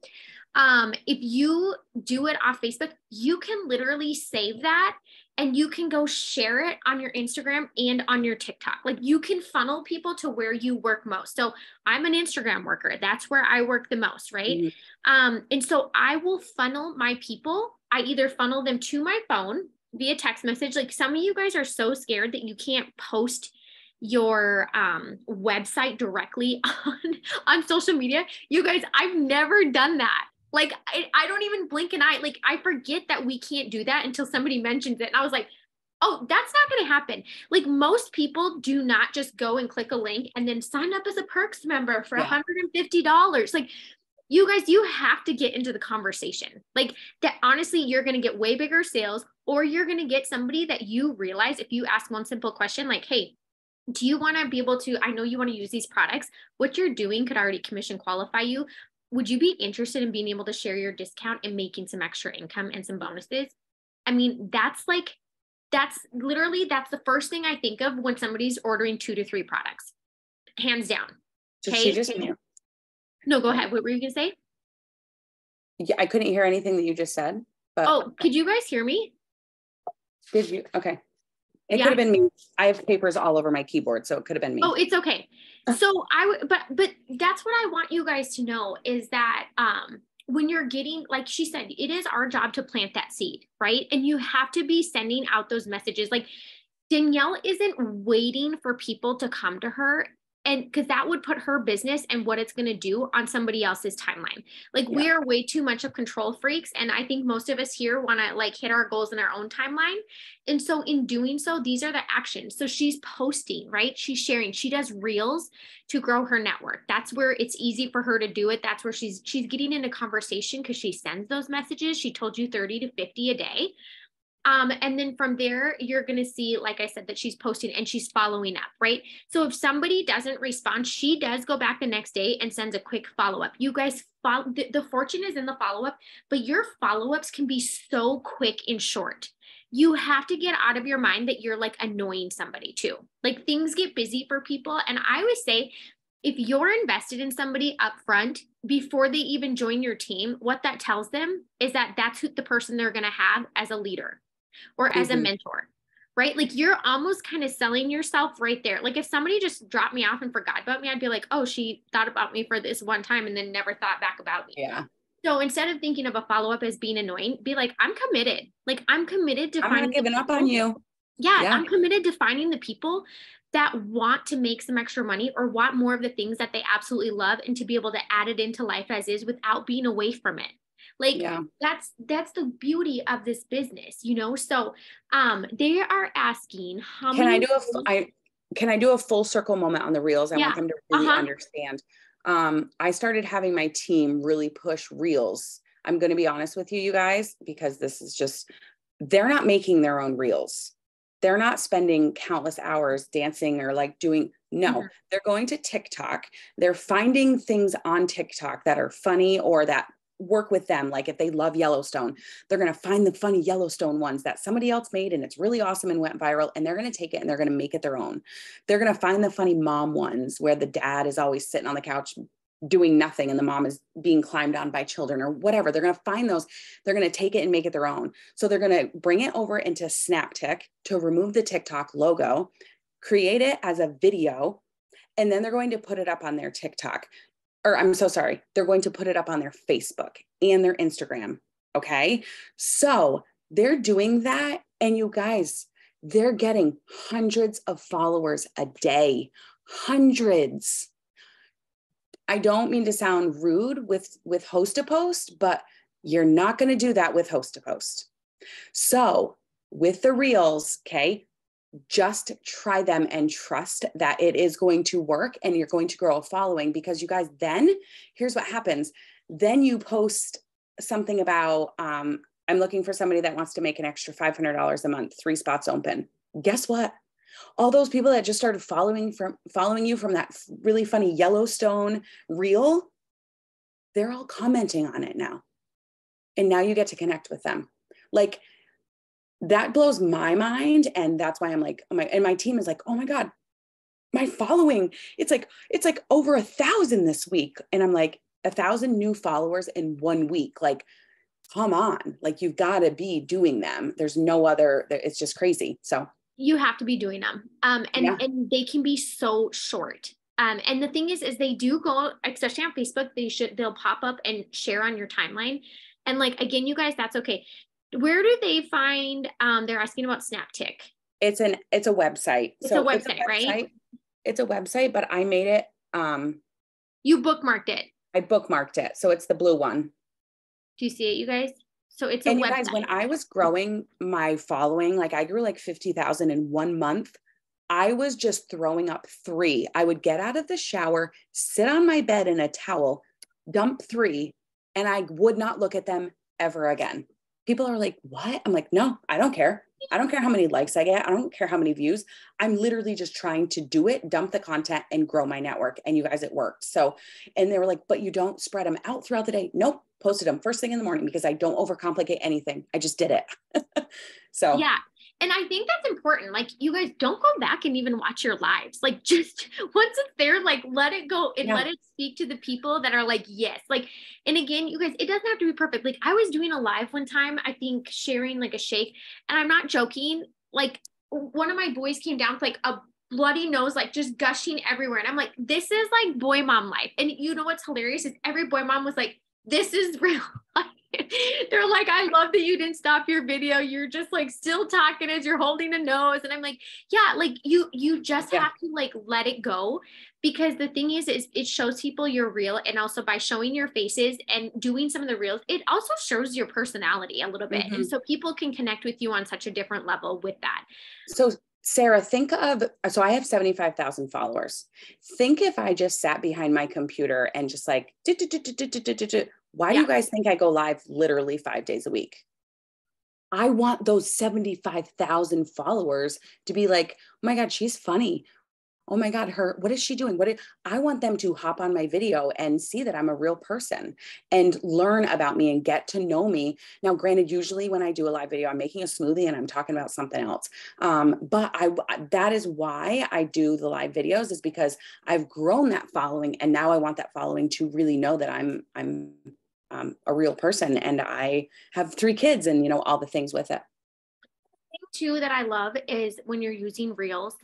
Mm-hmm. If you do it off Facebook, you can literally save that and you can go share it on your Instagram and on your TikTok. Like you can funnel people to where you work most. So I'm an Instagram worker. That's where I work the most, right? Mm-hmm. And so I will funnel my people. I either funnel them to my phone via text message. Like some of you guys are so scared that you can't post your website directly on social media. You guys, I've never done that. Like, I don't even blink an eye. Like, I forget that we can't do that until somebody mentions it. And I was like, oh, that's not going to happen. Like, most people do not just go and click a link and then sign up as a perks member for $150. Like, you guys, you have to get into the conversation. Like, that honestly, you're going to get way bigger sales, or you're going to get somebody that you realize if you ask one simple question, like, hey, do you want to be able to, I know you want to use these products. What you're doing could already commission qualify you. Would you be interested in being able to share your discount and making some extra income and some bonuses? I mean, that's the first thing I think of when somebody's ordering 2 to 3 products, hands down. Okay. No, go ahead. What were you going to say? Yeah, I couldn't hear anything that you just said, but. Oh, could you guys hear me? Did you? Okay. It could have been me. I have papers all over my keyboard, so it could have been me. Oh, it's okay. So but that's what I want you guys to know is that when you're getting, like she said, it is our job to plant that seed, right? And you have to be sending out those messages. Like Danielle isn't waiting for people to come to her, and because that would put her business and what it's going to do on somebody else's timeline. Like we are way too much of control freaks. And I think most of us here want to like hit our goals in our own timeline. And so in doing so, these are the actions. So she's posting, right? She's sharing, she does reels to grow her network. That's where it's easy for her to do it. That's where she's getting into conversation because she sends those messages. She told you 30 to 50 a day. And then from there, you're going to see, like I said, that she's posting and she's following up, right? So if somebody doesn't respond, she does go back the next day and sends a quick follow-up. You guys the fortune is in the follow-up, but your follow-ups can be so quick and short. You have to get out of your mind that you're like annoying somebody too. Like things get busy for people. And I always say, if you're invested in somebody up front before they even join your team, what that tells them is that that's who the person they're going to have as a leader or as a mentor, right? Like you're almost kind of selling yourself right there. Like if somebody just dropped me off and forgot about me, I'd be like, oh, she thought about me for this one time and then never thought back about me. Yeah. So instead of thinking of a follow-up as being annoying, be like, I'm committed. Like I'm committed to I'm not giving up on you. Yeah, I'm committed to finding the people that want to make some extra money or want more of the things that they absolutely love and to be able to add it into life as is without being away from it. Like that's the beauty of this business, you know? So they are asking how can many can I do a full circle moment on the reels? I want them to really understand. I started having my team really push reels. I'm going to be honest with you, you guys, because this is just, they're not making their own reels. They're not spending countless hours dancing or like doing, they're going to TikTok. They're finding things on TikTok that are funny or that work with them. Like if they love Yellowstone, they're going to find the funny Yellowstone ones that somebody else made and it's really awesome and went viral, and they're going to take it and they're going to make it their own. They're going to find the funny mom ones where the dad is always sitting on the couch doing nothing and the mom is being climbed on by children or whatever. They're going to find those. They're going to take it and make it their own. So they're going to bring it over into SnapTik to remove the TikTok logo, create it as a video, and then they're going to put it up on their TikTok. Or I'm so sorry, they're going to put it up on their Facebook and their Instagram. Okay. So they're doing that. And you guys, they're getting hundreds of followers a day, hundreds. I don't mean to sound rude with host to post, but you're not going to do that with host to post. So with the reels, okay, just try them and trust that it is going to work and you're going to grow a following, because you guys, then here's what happens. Then you post something about, I'm looking for somebody that wants to make an extra $500 a month, 3 spots open. Guess what? All those people that just started following you from that really funny Yellowstone reel, they're all commenting on it now. And now you get to connect with them. Like, that blows my mind. And that's why I'm like, and my team is like, oh my God, my following, it's like over 1,000 this week. And I'm like, 1,000 new followers in 1 week. Like, come on, like you've got to be doing them. There's no other, it's just crazy. So you have to be doing them. And they can be so short. And the thing is they do go, especially on Facebook, they'll pop up and share on your timeline. And like, again, you guys, that's okay. Where do they find, they're asking about SnapTik. It's a website. It's a website, right? It's a website, but I made it. You bookmarked it. I bookmarked it. So it's the blue one. Do you see it, you guys? So it's a website. And you guys, when I was growing my following, like I grew like 50,000 in 1 month. I was just throwing up 3. I would get out of the shower, sit on my bed in a towel, dump 3, and I would not look at them ever again. People are like, what? I'm like, no, I don't care. I don't care how many likes I get. I don't care how many views. I'm literally just trying to do it, dump the content and grow my network. And you guys, it worked. So, and they were like, but you don't spread them out throughout the day. Nope. Posted them first thing in the morning because I don't overcomplicate anything. I just did it. So yeah. And I think that's important. Like, you guys, don't go back and even watch your lives. Like, just once it's there, like, let it go and let it speak to the people that are like, yes. Like, and again, you guys, it doesn't have to be perfect. Like, I was doing a live one time, I think, sharing like a shake, and I'm not joking. Like, one of my boys came down with like a bloody nose, like just gushing everywhere. And I'm like, this is like boy mom life. And you know what's hilarious is every boy mom was like, this is real. They're like, I love that you didn't stop your video. You're just like still talking as you're holding a nose. And I'm like, yeah, like you just have to like let it go, because the thing is it shows people you're real. And also by showing your faces and doing some of the reels, it also shows your personality a little bit. And so people can connect with you on such a different level with that. So Sarah, so I have 75,000 followers. Think if I just sat behind my computer and just like, why do you guys think I go live literally 5 days a week? I want those 75,000 followers to be like, oh my God, she's funny. oh my God, what is she doing? I want them to hop on my video and see that I'm a real person and learn about me and get to know me. Now, granted, usually when I do a live video, I'm making a smoothie and I'm talking about something else. But that is why I do the live videos, is because I've grown that following. And now I want that following to really know that I'm a real person, and I have 3 kids and, all the things with it. Too that I love is when you're using reels,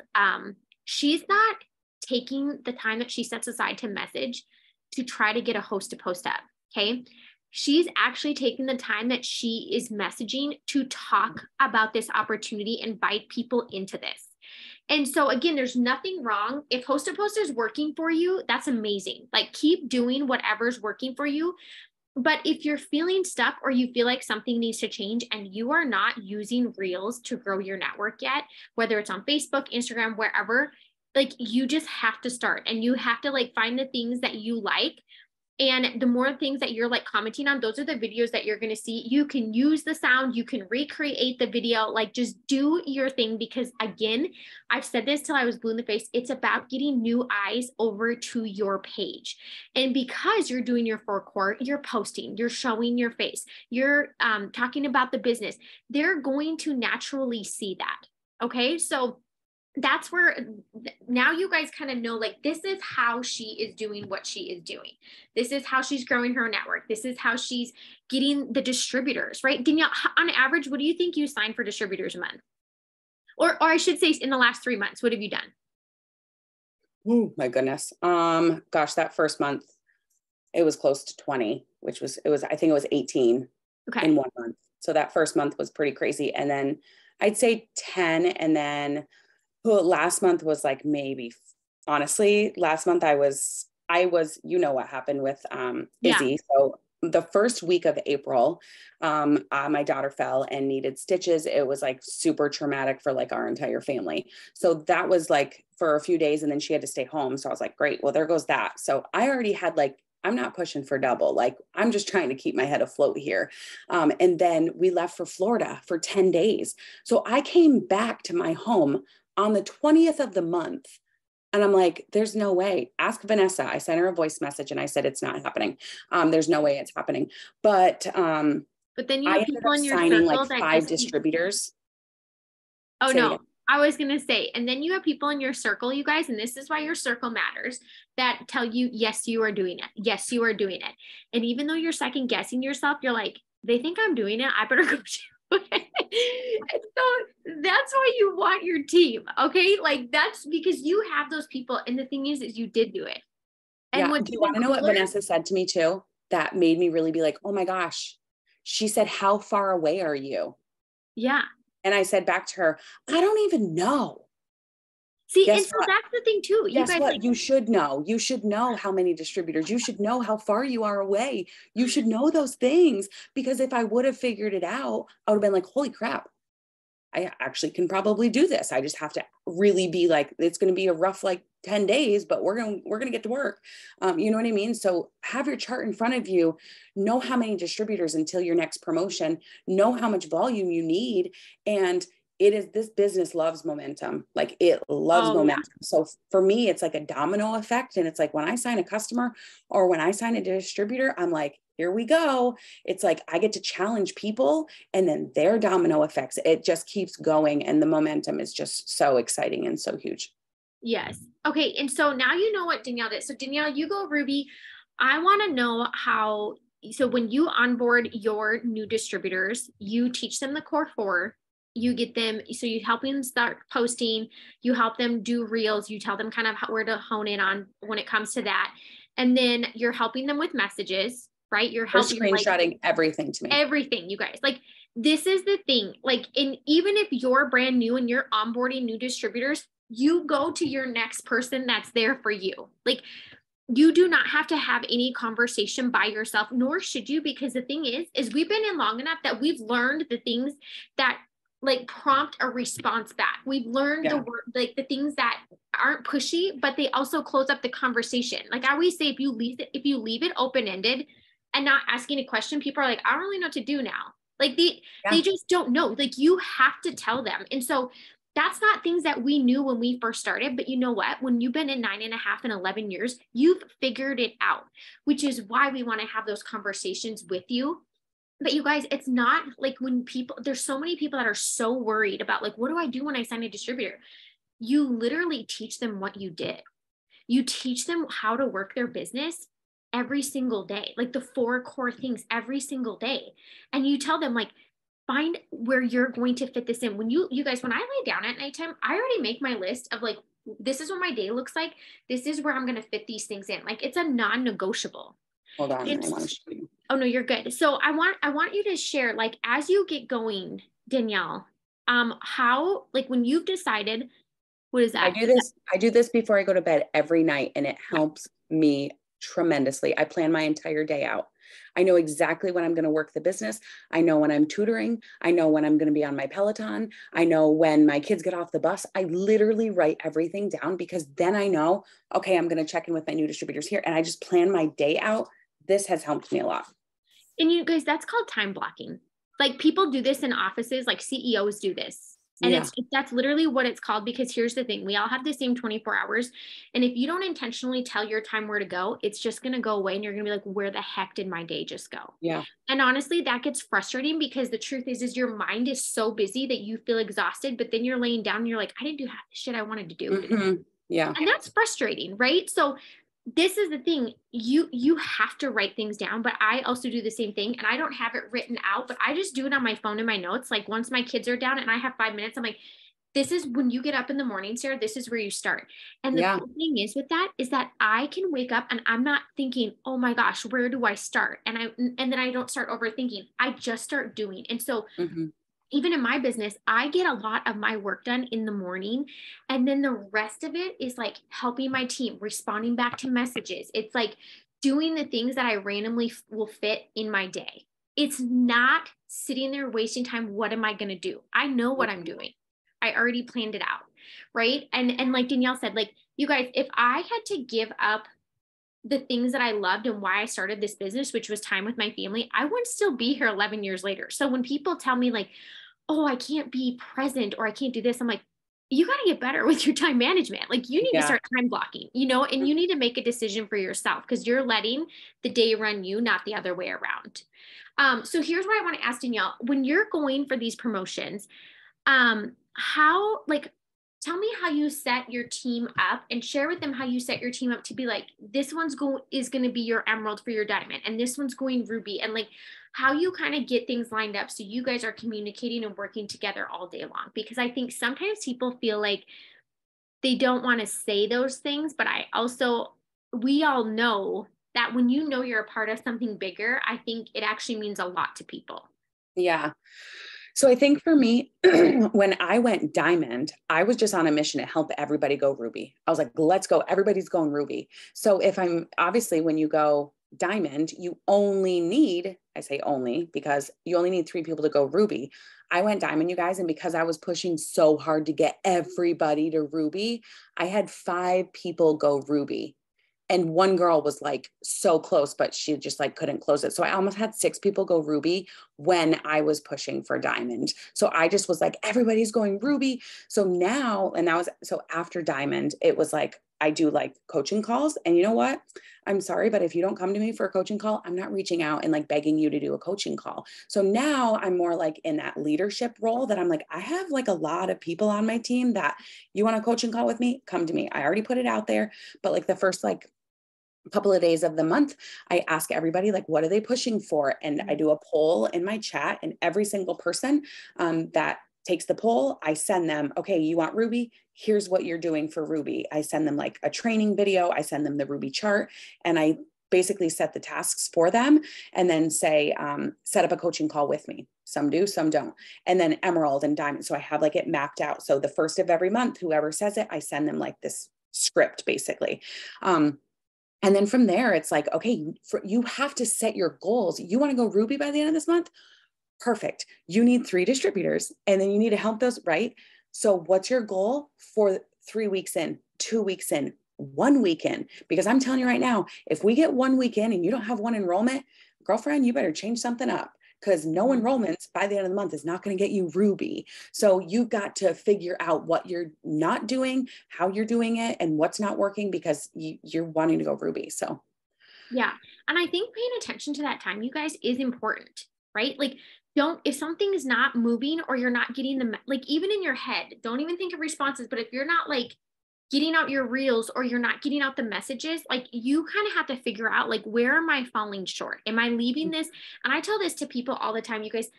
she's not taking the time that she sets aside to message to try to get a host to post up. Okay. She's actually taking the time that she is messaging to talk about this opportunity, invite people into this. And so again, there's nothing wrong. If host to post is working for you, that's amazing. Like, keep doing whatever's working for you. But if you're feeling stuck or you feel like something needs to change and you are not using reels to grow your network yet, whether it's on Facebook, Instagram, wherever, like, you just have to start, and you have to like find the things that you like. And the more things that you're like commenting on, those are the videos that you're going to see. You can use the sound, you can recreate the video, like, just do your thing. Because again, I've said this till I was blue in the face. It's about getting new eyes over to your page. And because you're doing your forecourt, you're posting, you're showing your face, you're talking about the business, they're going to naturally see that. Okay. So that's where now you guys kind of know, like, this is how she is doing what she is doing. This is how she's growing her network. This is how she's getting the distributors, right? Danielle, on average, what do you think you signed for distributors a month? Or I should say, in the last 3 months, what have you done? Oh my goodness. Gosh, that first month, it was close to 20, I think it was 18 in 1 month. So that first month was pretty crazy. And then I'd say 10. And then last month was like, maybe, honestly, last month I was, what happened with Izzy. So the first week of April, my daughter fell and needed stitches. It was like super traumatic for like our entire family. So that was like for a few days, and then she had to stay home. So I was like, great, well, there goes that. So I already had like, I'm not pushing for double. Like, I'm just trying to keep my head afloat here. And then we left for Florida for 10 days. So I came back to my home on the 20th of the month. And I'm like, there's no way. Ask Vanessa. I sent her a voice message and I said, it's not happening. There's no way it's happening. But then you have people in your signing circle like that 5 distributors. Oh, no, I was going to say, and then you have people in your circle, you guys, and this is why your circle matters, that tell you, yes, you are doing it. Yes, you are doing it. And even though you're second guessing yourself, you're like, they think I'm doing it, I better go do it. And so that's why you want your team. Okay. Like, that's because you have those people. And the thing is you did do it. And do you want to know what Vanessa said to me too? That made me really be like, oh my gosh. She said, how far away are you? Yeah. And I said back to her, I don't even know. See, and so that's the thing too. You guys, what? You should know. You should know how many distributors. You should know how far you are away. You should know those things, because if I would have figured it out, I would have been like, holy crap, I actually can probably do this. I just have to really be like, it's going to be a rough like 10 days, but we're going to get to work. You know what I mean? So have your chart in front of you, know how many distributors until your next promotion, know how much volume you need. And this business loves momentum. Like, it loves momentum. Yeah. So for me, it's like a domino effect. And it's like, when I sign a customer or when I sign a distributor, I'm like, here we go. It's like, I get to challenge people, and then their domino effects, it just keeps going. And the momentum is just so exciting and so huge. Yes. Okay. And so now you know what Danielle did. So Danielle, you go, Ruby. I want to know so when you onboard your new distributors, you teach them the core 4, you get them, so you help them start posting, you help them do reels, you tell them kind of where to hone in on when it comes to that. And then you're helping them with messages, right? You're screenshotting everything to me. Everything, you guys. Like, this is the thing. Like, even if you're brand new and you're onboarding new distributors, you go to your next person that's there for you. Like, you do not have to have any conversation by yourself, nor should you, because the thing is we've been in long enough that we've learned the things that like prompt a response back. We've learned the word, like the things that aren't pushy, but they also close up the conversation. Like I always say, if you leave it open-ended and not asking a question, people are like, I don't really know what to do now. Like they just don't know. Like, you have to tell them. And so that's not things that we knew when we first started. But you know what? When you've been in 9.5 and 11 years, you've figured it out, which is why we want to have those conversations with you. But you guys, it's not like when there's so many people that are so worried about like, what do I do when I sign a distributor? You literally teach them what you did. You teach them how to work their business every single day, like the 4 core things every single day. And you tell them like, find where you're going to fit this in. When you guys, when I lay down at nighttime, I already make my list of like, this is what my day looks like. This is where I'm going to fit these things in. Like it's a non-negotiable. Hold on, I want to show you. Oh no, you're good. So I want you to share, like, as you get going, Danielle, how, like when you've decided, what is that? I do this before I go to bed every night, and it helps me tremendously. I plan my entire day out. I know exactly when I'm going to work the business. I know when I'm tutoring. I know when I'm going to be on my Peloton. I know when my kids get off the bus. I literally write everything down, because then I know, okay, I'm going to check in with my new distributors here, and I just plan my day out. This has helped me a lot. And you guys, that's called time blocking. Like people do this in offices, like CEOs do this. And that's literally what it's called, because here's the thing. We all have the same 24 hours. And if you don't intentionally tell your time where to go, it's just going to go away. And you're going to be like, where the heck did my day just go? Yeah. And honestly, that gets frustrating, because the truth is your mind is so busy that you feel exhausted, but then you're laying down and you're like, I didn't do half the shit I wanted to do. Mm-hmm. Yeah. And that's frustrating, right? So this is the thing, you have to write things down, but I also do the same thing, and I don't have it written out, but I just do it on my phone in my notes. Like once my kids are down and I have 5 minutes, I'm like, this is when you get up in the morning, Sarah, this is where you start. And the cool thing is with that is that I can wake up and I'm not thinking, oh my gosh, where do I start? And then I don't start overthinking. I just start doing. And so even in my business, I get a lot of my work done in the morning. And then the rest of it is like helping my team, responding back to messages. It's like doing the things that I randomly will fit in my day. It's not sitting there wasting time. What am I going to do? I know what I'm doing. I already planned it out. Right. And like Danielle said, like, you guys, if I had to give up the things that I loved and why I started this business, which was time with my family, I wouldn't still be here 11 years later. So when people tell me like, oh, I can't be present or I can't do this, I'm like, you got to get better with your time management. Like you need to start time blocking, and you need to make a decision for yourself, because you're letting the day run you, not the other way around. So here's what I want to ask Danielle. When you're going for these promotions, how, like, tell me how you set your team up, and share with them how you set your team up to be like, this one's is going to be your emerald for your diamond, and this one's going ruby, and like how you kind of get things lined up so you guys are communicating and working together all day long. Because I think sometimes people feel like they don't want to say those things, but we all know that when you know you're a part of something bigger, I think it actually means a lot to people. Yeah. So I think for me, when I went diamond, I was just on a mission to help everybody go ruby. I was like, let's go. Everybody's going ruby. So obviously when you go diamond, you only need, I say only because you only need 3 people to go ruby. I went diamond, you guys. And because I was pushing so hard to get everybody to ruby, I had 5 people go ruby. And one girl was like so close, but she just like couldn't close it. So I almost had 6 people go ruby when I was pushing for diamond. So I just was like, everybody's going ruby. So now, so after diamond, it was like, I do like coaching calls. And you know what? I'm sorry, but if you don't come to me for a coaching call, I'm not reaching out and like begging you to do a coaching call. So now I'm more like in that leadership role that I'm like, I have like a lot of people on my team that you want a coaching call with me, come to me. I already put it out there, but like the first like couple of days of the month, I ask everybody, like, what are they pushing for? And I do a poll in my chat, and every single person that takes the poll, I send them, okay, you want Ruby? Here's what you're doing for Ruby. I send them like a training video. I send them the Ruby chart, and I basically set the tasks for them and then say, set up a coaching call with me. Some do, some don't. And then emerald and diamond. So I have like it mapped out. So the first of every month, whoever says it, I send them like this script basically. And then from there, it's like, okay, you have to set your goals. You want to go ruby by the end of this month? Perfect. You need 3 distributors, and then you need to help those, right? So what's your goal for 3 weeks in, 2 weeks in, 1 week in? Because I'm telling you right now, if we get 1 week in and you don't have one enrollment, girlfriend, you better change something up. because no enrollments by the end of the month is not going to get you Ruby. So you've got to figure out what you're not doing, how you're doing it, and what's not working, because you're wanting to go Ruby. So yeah. And I think paying attention to that time, you guys, is important, right? Like, if something is not moving or you're not getting like, even in your head, don't even think of responses, but if you're not like getting out your reels or you're not getting out the messages, like, you kind of have to figure out, like, where am I falling short? Am I leaving this? And I tell this to people all the time, you guys,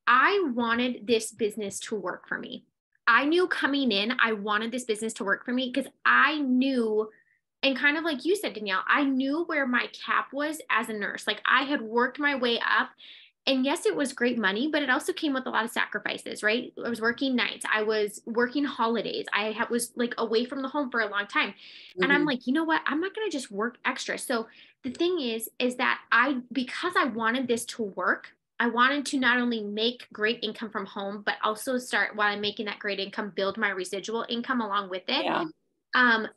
I wanted this business to work for me. I knew coming in, I wanted this business to work for me because I knew, and kind of like you said, Danielle, I knew where my cap was as a nurse. Like, I had worked my way up. And yes, it was great money, but it also came with a lot of sacrifices, right? I was working nights. I was working holidays. Was like away from the home for a long time. And I'm like, you know what? I'm not going to just work extra. So the thing is that because I wanted this to work, I wanted to not only make great income from home, but also start, while I'm making that great income, build my residual income along with it. yeah. Um,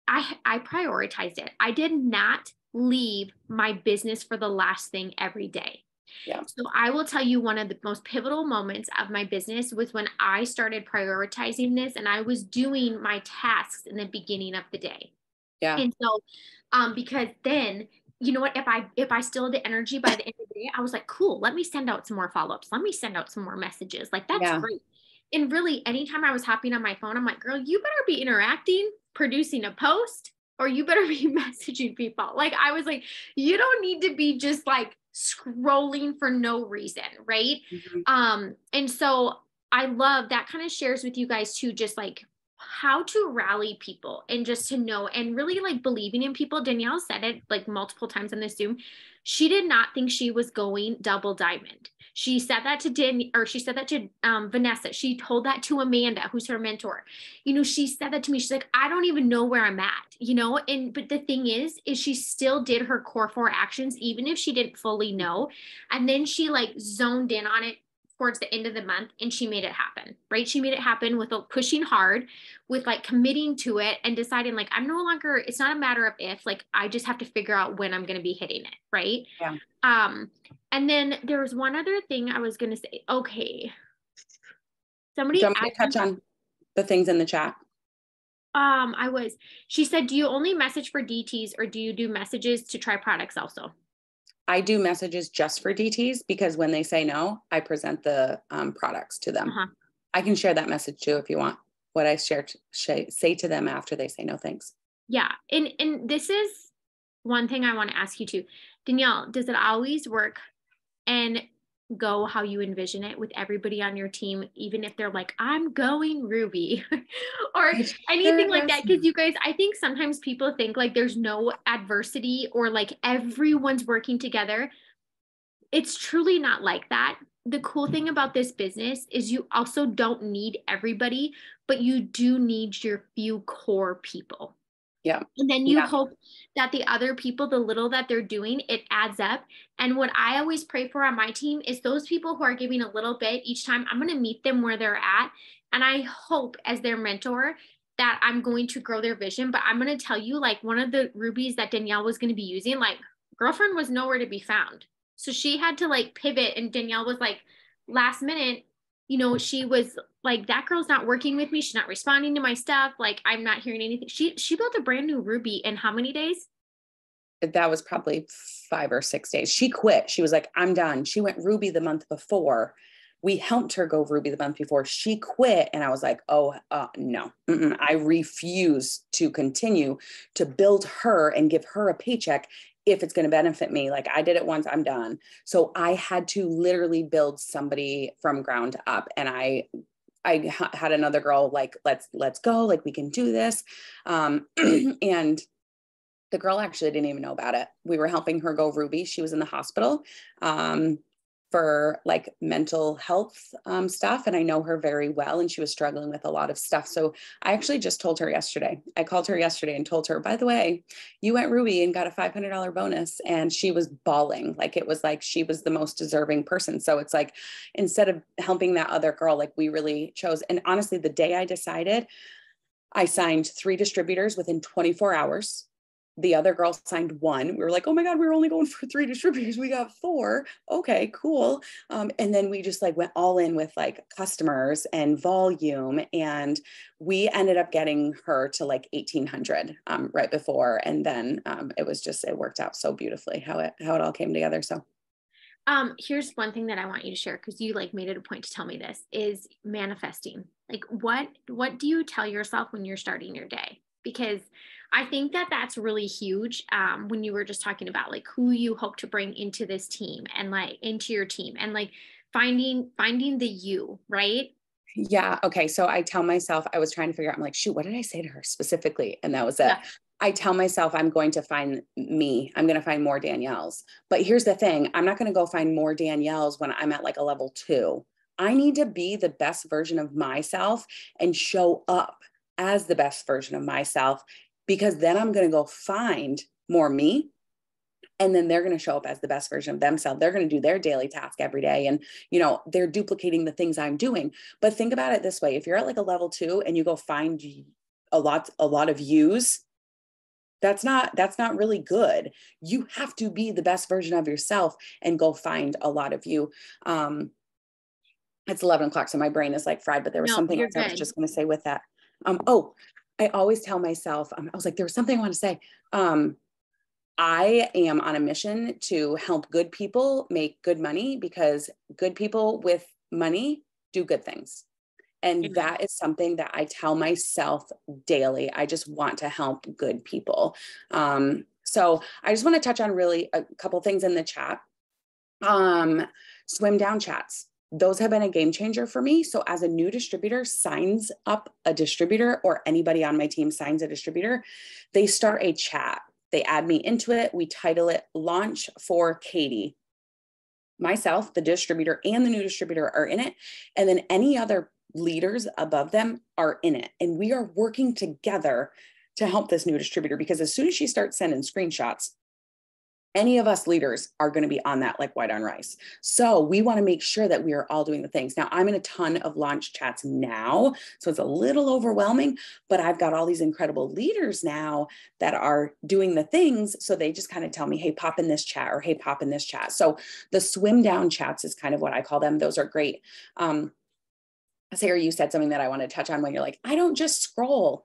I prioritized it. I did not leave my business for the last thing every day. Yeah. So I will tell you, one of the most pivotal moments of my business was when I started prioritizing this, and I was doing my tasks in the beginning of the day. Yeah. And so, because then, you know what, if I still had the energy by the end of the day, I was like, cool, let me send out some more follow-ups. Let me send out some more messages. Like, that's Yeah. great. And really, anytime I was hopping on my phone, I'm like, girl, you better be interacting, producing a post, or you better be messaging people. Like, I was like, you don't need to be just like scrolling for no reason, right? And so I love that, kind of shares with you guys too, just like how to rally people and just to know, and really like believing in people. Danielle said it like multiple times on this Zoom. She did not think she was going double diamond. She said that to she said that to Vanessa. She told that to Amanda, who's her mentor. You know, she said that to me. She's like, I don't even know where I'm at, you know? But the thing is she still did her core 4 actions, even if she didn't fully know. And then she like zoned in on it towards the end of the month, and she made it happen, right? She made it happen with pushing hard, with like committing to it and deciding like, I'm no longer, it's not a matter of if, like, I just have to figure out when I'm going to be hitting it. Right. Yeah. And then there was one other thing I was going to say. Okay. Somebody Do you want me to touch on the things in the chat? She said, do you only message for DTs, or do you do messages to try products also? I do messages just for DTs, because when they say no, I present the products to them. I can share that message too if you want. What I say to them after they say no thanks. Yeah. And this is one thing I want to ask you too. Danielle, does it always work and go how you envision it with everybody on your team, even if they're like, I'm going Ruby or anything like that? Because you guys, I think sometimes people think like there's no adversity or like everyone's working together. It's truly not like that. The cool thing about this business is you also don't need everybody, but you do need your few core people. Yeah. And then you hope that the other people, the little that they're doing, it adds up. And what I always pray for on my team is those people who are giving a little bit each time, I'm going to meet them where they're at. And I hope as their mentor that I'm going to grow their vision. But I'm going to tell you, like, one of the rubies that Danielle was going to be using, like, girlfriend was nowhere to be found. So she had to like pivot, and Danielle was like, last minute, you know, she was like, that girl's not working with me. She's not responding to my stuff. Like, I'm not hearing anything. She built a brand new Ruby in how many days? That was probably 5 or 6 days. She quit. She was like, I'm done. She went Ruby the month before. We helped her go Ruby the month before. She quit. And I was like, oh, no, I refuse to continue to build her and give her a paycheck if it's going to benefit me. Like, I did it once, I'm done. So I had to literally build somebody from ground up. And I had another girl like, let's go, like, we can do this. And the girl actually didn't even know about it. We were helping her go Ruby. She was in the hospital for like mental health stuff. And I know her very well, and she was struggling with a lot of stuff. So I actually just told her yesterday. I called her yesterday and told her, by the way, you went Ruby and got a $500 bonus. And she was bawling. Like, it was like she was the most deserving person. So it's like, instead of helping that other girl, like, we really chose. And honestly, the day I decided, I signed 3 distributors within 24 hours. The other girl signed one. We were like, oh my God, we were only going for 3 distributors. We got 4. Okay, cool. And then we just like went all in with like customers and volume. And we ended up getting her to like 1,800 right before. And then it worked out so beautifully how it all came together. So here's one thing that I want you to share, because you like made it a point to tell me this, is manifesting. Like what do you tell yourself when you're starting your day? Because I think that that's really huge. When you were just talking about like who you hope to bring into this team and like into your team and like finding the you, right? yeah. Okay. So I tell myself, I was trying to figure out, I'm like, shoot, what did I say to her specifically? And that was it. Yeah. I tell myself I'm going to find me. I'm going to find more Danielles. But here's the thing. I'm not going to go find more Danielles when I'm at like a level 2. I need to be the best version of myself and show up as the best version of myself, because then I'm going to go find more me. And then they're going to show up as the best version of themselves. They're going to do their daily task every day. And, you know, they're duplicating the things I'm doing. But think about it this way. If you're at like a level 2 and you go find a lot of yous, that's not really good. You have to be the best version of yourself and go find a lot of you. It's 11 o'clock, so my brain is like fried, but there was No, something you're else I was good. just going to say with that. I always tell myself, I was like, there was something I want to say. I am on a mission to help good people make good money, because good people with money do good things. And Amen. that is something that I tell myself daily. I just want to help good people. So I just want to touch on really a couple things in the chat. Swim down chats. Those have been a game changer for me. So as a new distributor signs up a distributor, or anybody on my team signs a distributor, they start a chat. They add me into it. We title it Launch for Katie. Myself, the distributor, and the new distributor are in it. And then any other leaders above them are in it. And we are working together to help this new distributor, because as soon as she starts sending screenshots, any of us leaders are going to be on that like white on rice. So we want to make sure that we are all doing the things. Now, I'm in a ton of launch chats now, so it's a little overwhelming, but I've got all these incredible leaders now that are doing the things. So they just kind of tell me, hey, pop in this chat, or hey, pop in this chat. So the swim down chats is kind of what I call them. Those are great. Sarah, you said something that I want to touch on when you're like, I don't just scroll.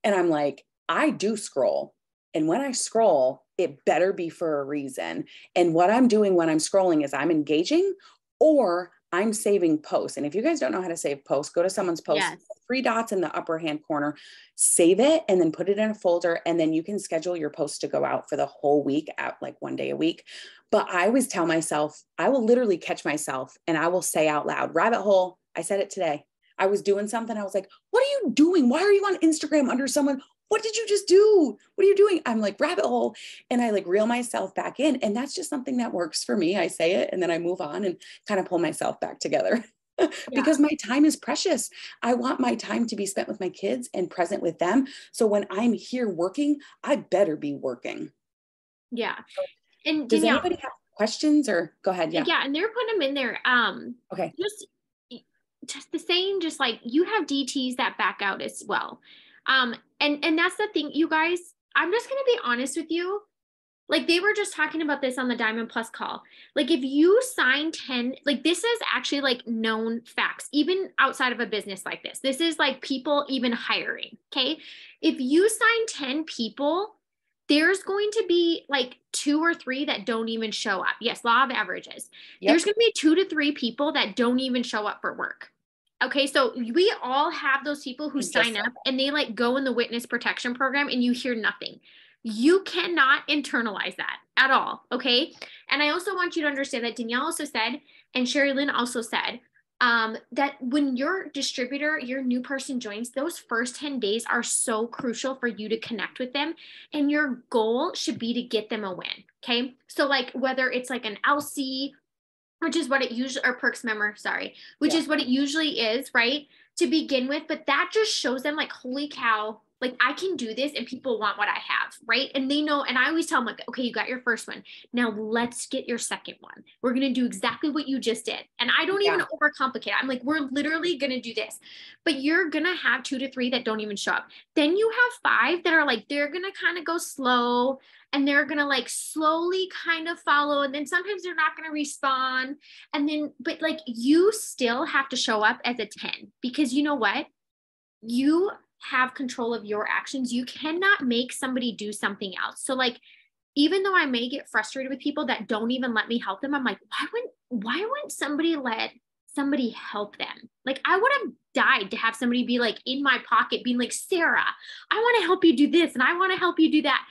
And I'm like, I do scroll. And when I scroll, it better be for a reason. And what I'm doing when I'm scrolling is I'm engaging, or I'm saving posts. And if you guys don't know how to save posts, go to someone's post, Yes. 3 dots in the upper hand corner, save it, and then put it in a folder. And then you can schedule your posts to go out for the whole week at like 1 day a week. But I always tell myself, I will literally catch myself and I will say out loud, rabbit hole. I said it today. I was doing something. I was like, what are you doing? Why are you on Instagram under someone? What did you just do? What are you doing? I'm like, rabbit hole. And I like reel myself back in. And that's just something that works for me. I say it and then I move on and kind of pull myself back together because my time is precious. I want my time to be spent with my kids and present with them. So when I'm here working, I better be working. Yeah. And Does Danielle, anybody have questions, or go ahead? Yeah. yeah, and they're putting them in there. Okay. Just the same, just like you have DTs that back out as well. And that's the thing, you guys, I'm just going to be honest with you. Like they were just talking about this on the Diamond Plus call. Like if you sign 10, like this is actually like known facts, even outside of a business like this. This is like people even hiring. Okay. If you sign 10 people, there's going to be like 2 or 3 that don't even show up. Yes, law of averages. Yep. There's going to be 2 to 3 people that don't even show up for work. Okay, so we all have those people who sign up and they like go in the witness protection program and you hear nothing. You cannot internalize that at all. Okay. And I also want you to understand that Danielle also said, and Sherry Lynn also said, that when your distributor, your new person joins, those first 10 days are so crucial for you to connect with them. And your goal should be to get them a win. Okay. So like whether it's like an LC, which is what it usually, or perks member, which is what it usually is, right? To begin with, but that just shows them like, holy cow, Like I can do this and people want what I have, right? And they know, and I always tell them like, okay, you got your first one. Now let's get your second one. We're going to do exactly what you just did. And I don't even overcomplicate. I'm like, we're literally going to do this, but you're going to have 2 to 3 that don't even show up. Then you have 5 that are like, they're going to kind of go slow and they're going to like slowly kind of follow. And then sometimes they're not going to respond. And then, but like you still have to show up as a 10 because you know what? You have control of your actions. You cannot make somebody do something else. So like, even though I may get frustrated with people that don't even let me help them, I'm like, why wouldn't somebody let somebody help them? Like I would have died to have somebody be like in my pocket being like, Sarah, I want to help you do this. And I want to help you do that.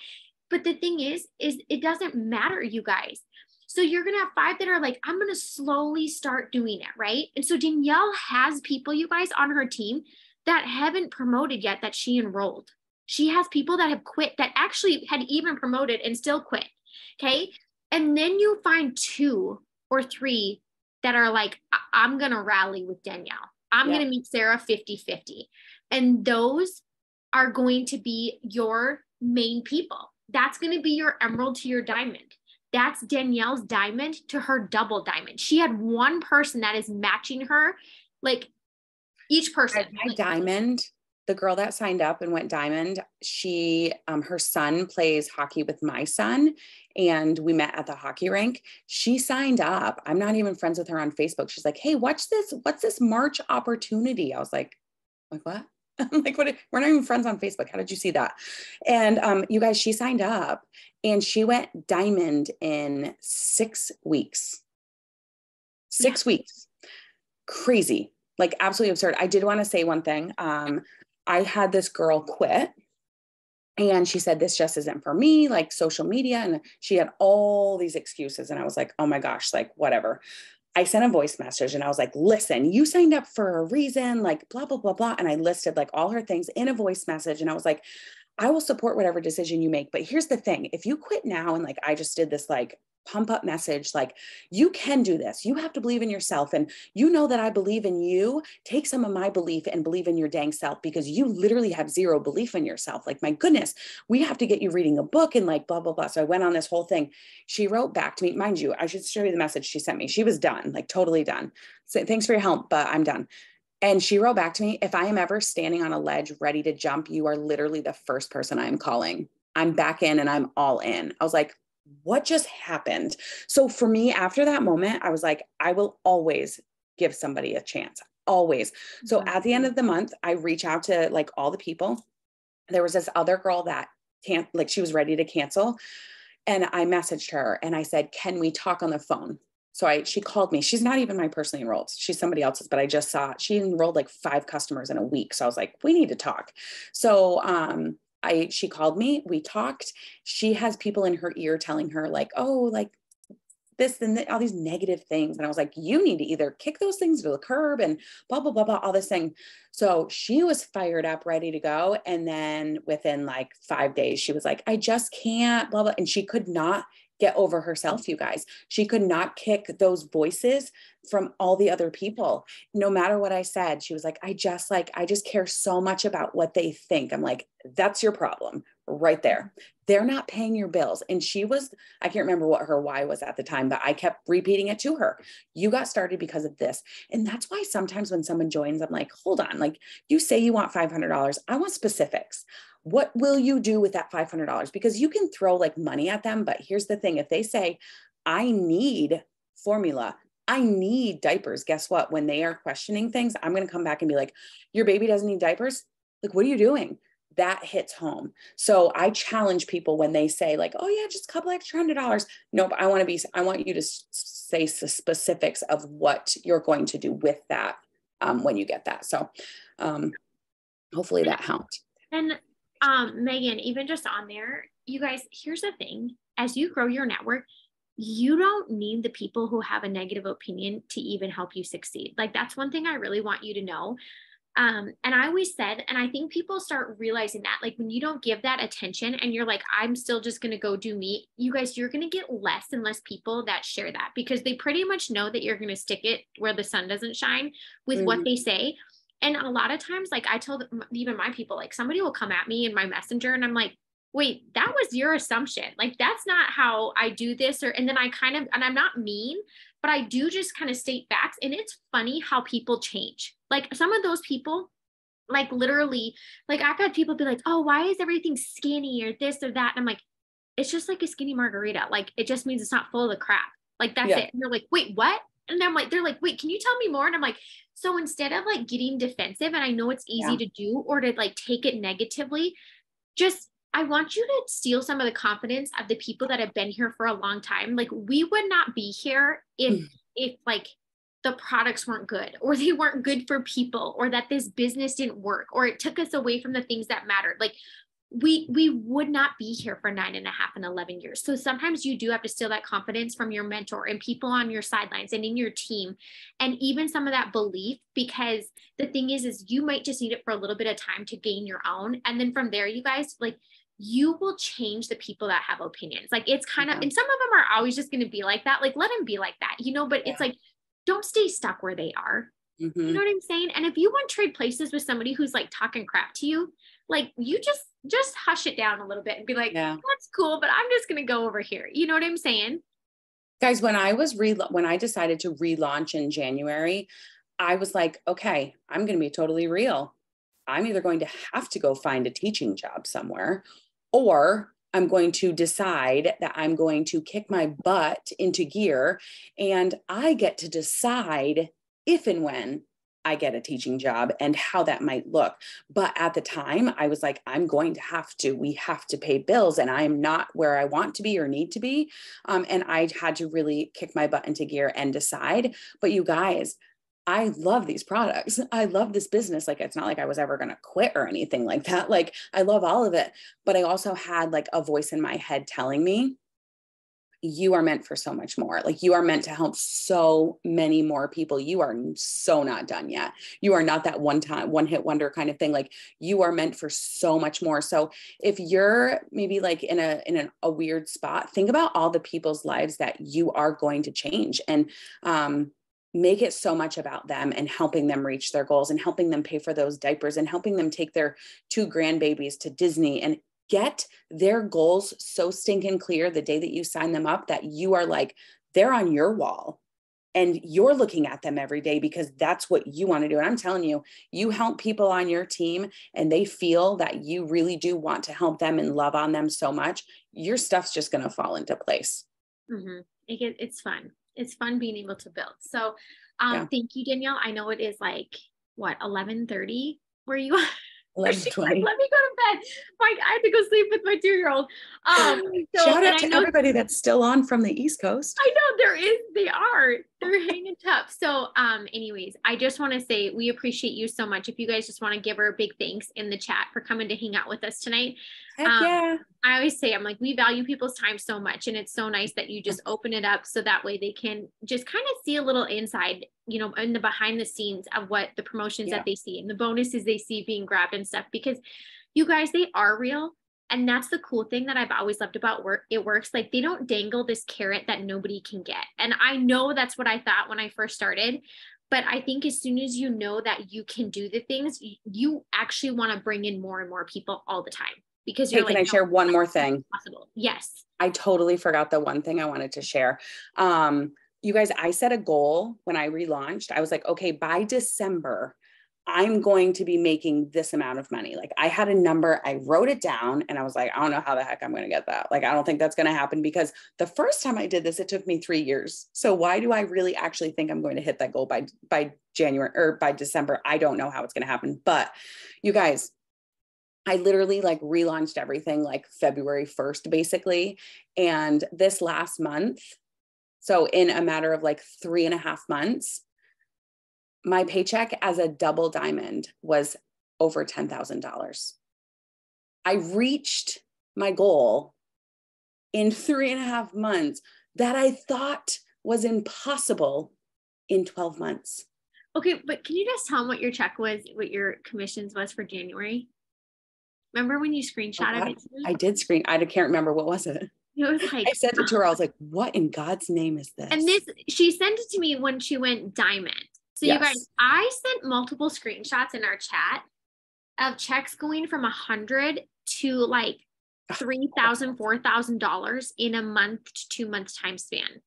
But the thing is it doesn't matter, you guys. So you're going to have 5 that are like, I'm going to slowly start doing it. Right. And so Danielle has people, you guys, on her team that haven't promoted yet that she enrolled. She has people that have quit that actually had even promoted and still quit. Okay. And then you find 2 or 3 that are like, I'm going to rally with Danielle. I'm going to meet Sarah 50-50. And those are going to be your main people. That's going to be your emerald to your diamond. That's Danielle's diamond to her double diamond. She had one person that is matching her, like each person. My diamond, the girl that signed up and went diamond, she, her son plays hockey with my son, and we met at the hockey rink. She signed up. I'm not even friends with her on Facebook. She's like, hey, watch this. What's this March opportunity? I was like, what? I'm like, what? We're not even friends on Facebook. How did you see that? And you guys, she signed up and she went diamond in 6 weeks. 6 weeks. Crazy. Like absolutely absurd. I did want to say one thing. I had this girl quit and she said, this just isn't for me, like social media. And she had all these excuses. And I was like, oh my gosh, like whatever. I sent a voice message and I was like, listen, you signed up for a reason, like blah, blah, blah, blah. And I listed like all her things in a voice message. And I was like, I will support whatever decision you make. But here's the thing. If you quit now and like, I just did this like pump up message, like you can do this. You have to believe in yourself. And you know that I believe in you. Take some of my belief and believe in your dang self because you literally have zero belief in yourself. Like, my goodness, we have to get you reading a book and like blah, blah, blah. So I went on this whole thing. She wrote back to me, mind you, I should show you the message she sent me. She was done, like totally done. So thanks for your help, but I'm done. And she wrote back to me, if I am ever standing on a ledge ready to jump, you are literally the first person I'm calling. I'm back in and I'm all in. I was like, what just happened? So for me, after that moment, I was like, I will always give somebody a chance, always. So at the end of the month, I reach out to like all the people. There was this other girl that can't, like, she was ready to cancel. And I messaged her and I said, can we talk on the phone? So she called me. She's not even my personally enrolled. She's somebody else's, but I just saw she enrolled like 5 customers in a week. So I was like, we need to talk. So, she called me, we talked. She has people in her ear telling her like, oh, like this and all these negative things. And I was like, you need to either kick those things to the curb and blah, blah, blah, blah, all this thing. So she was fired up, ready to go. And then within like 5 days, she was like, I just can't, blah, blah. And she could not get over herself, you guys. She could not kick those voices from all the other people. No matter what I said, she was like, I just care so much about what they think. I'm like, that's your problem right there. They're not paying your bills. And I can't remember what her why was at the time, but I kept repeating it to her. You got started because of this. And that's why sometimes when someone joins, I'm like, hold on, like you say you want $500. I want specifics. What will you do with that $500? Because you can throw like money at them. But here's the thing. If they say, I need formula, I need diapers, guess what? When they are questioning things, I'm going to come back and be like, your baby doesn't need diapers. Like, what are you doing? That hits home. So I challenge people when they say like, oh yeah, just a couple extra $100. Nope. I want you to say specifics of what you're going to do with that when you get that. So hopefully that helped. And Megan, even just on there, you guys, here's the thing. As you grow your network, you don't need the people who have a negative opinion to even help you succeed. Like, that's one thing I really want you to know. And I always said, and I think people start realizing that, like, when you don't give that attention and you're like, I'm still just going to go do me, you guys, you're going to get less and less people that share that because they pretty much know that you're going to stick it where the sun doesn't shine with what they say. And a lot of times, like I tell even my people, like somebody will come at me in my messenger and I'm like, wait, that was your assumption. Like, that's not how I do this. And then I kind of, and I'm not mean, but I do just kind of state facts. And it's funny how people change. Like some of those people, like literally, like I've had people be like, oh, why is everything skinny or this or that? And I'm like, it's just like a skinny margarita. Like, it just means it's not full of the crap. Like, that's it. And they're like, wait, what? And I'm like, they're like, wait, can you tell me more? And I'm like, so instead of like getting defensive, and I know it's easy to do, or to like take it negatively, just, I want you to steal some of the confidence of the people that have been here for a long time. Like, we would not be here if like the products weren't good, or they weren't good for people, or that this business didn't work, or it took us away from the things that mattered. Like, we would not be here for 9.5 and 11 years. So sometimes you do have to steal that confidence from your mentor and people on your sidelines and in your team, and even some of that belief, because the thing is you might just need it for a little bit of time to gain your own. And then from there, you guys, like, you will change the people that have opinions. Like, it's kind of, and some of them are always just going to be like that. Like, let them be like that, but it's like, don't stay stuck where they are. You know what I'm saying? And if you want to trade places with somebody who's like talking crap to you, like, you just hush it down a little bit and be like, that's cool, but I'm just going to go over here. You know what I'm saying? Guys, when I decided to relaunch in January, I was like, okay, I'm going to be totally real. I'm either going to have to go find a teaching job somewhere, or I'm going to decide that I'm going to kick my butt into gear, and I get to decide if and when I get a teaching job and how that might look. But at the time, I was like, we have to pay bills, and I'm not where I want to be or need to be. And I had to really kick my butt into gear and decide. But you guys, I love these products. I love this business. Like, it's not like I was ever going to quit or anything like that. Like, I love all of it. But I also had like a voice in my head telling me, you are meant for so much more. Like, you are meant to help so many more people. You are so not done yet. You are not that one hit wonder kind of thing. Like, you are meant for so much more. So if you're maybe like in a weird spot, think about all the people's lives that you are going to change, and make it so much about them and helping them reach their goals and helping them pay for those diapers and helping them take their 2 grandbabies to Disney and get their goals so stinking clear the day that you sign them up, that you are like, they're on your wall and you're looking at them every day because that's what you want to do. And I'm telling you, you help people on your team and they feel that you really do want to help them and love on them so much, your stuff's just going to fall into place. It's fun. It's fun being able to build. So thank you, Danielle. I know it is like, what, 11:30 where you are? 11:20. Like, let me go to bed. Like, I have to go sleep with my 2-year-old. Shout out to everybody that's still on from the East Coast. I know they're hanging tough. So anyways, I just want to say we appreciate you so much. If you guys just want to give her a big thanks in the chat for coming to hang out with us tonight. I always say, I'm like, we value people's time so much, and it's so nice that you just open it up so that way they can just kind of see a little inside, in the behind the scenes of what the promotions that they see and the bonuses they see being grabbed and stuff, because you guys, they are real. And that's the cool thing that I've always loved about It Works. Like, they don't dangle this carrot that nobody can get. And I know that's what I thought when I first started. But I think as soon as you know that you can do the things, you actually want to bring in more and more people all the time. Because you're can I share one more thing? Possible. Yes. I totally forgot the one thing I wanted to share. You guys, I set a goal when I relaunched. I was like, okay, by December, I'm going to be making this amount of money. Like, I had a number, I wrote it down, and I was like, I don't know how the heck I'm going to get that. Like, I don't think that's going to happen, because the first time I did this, it took me 3 years. So why do I really actually think I'm going to hit that goal by January or by December? I don't know how it's going to happen. But you guys, I literally like relaunched everything like February 1st, basically. And this last month, so in a matter of like 3.5 months, my paycheck as a double diamond was over $10,000. I reached my goal in 3.5 months that I thought was impossible in 12 months. Okay, but can you just tell them what your check was, what your commissions was for January? Remember when you screenshotted it? I did I can't remember. What was it? It was like, I sent it to her. I was like, what in God's name is this? And she sent it to me when she went diamond. So you guys, I sent multiple screenshots in our chat of checks going from 100 to like $3,000, $4,000 in a month to 2 months time span.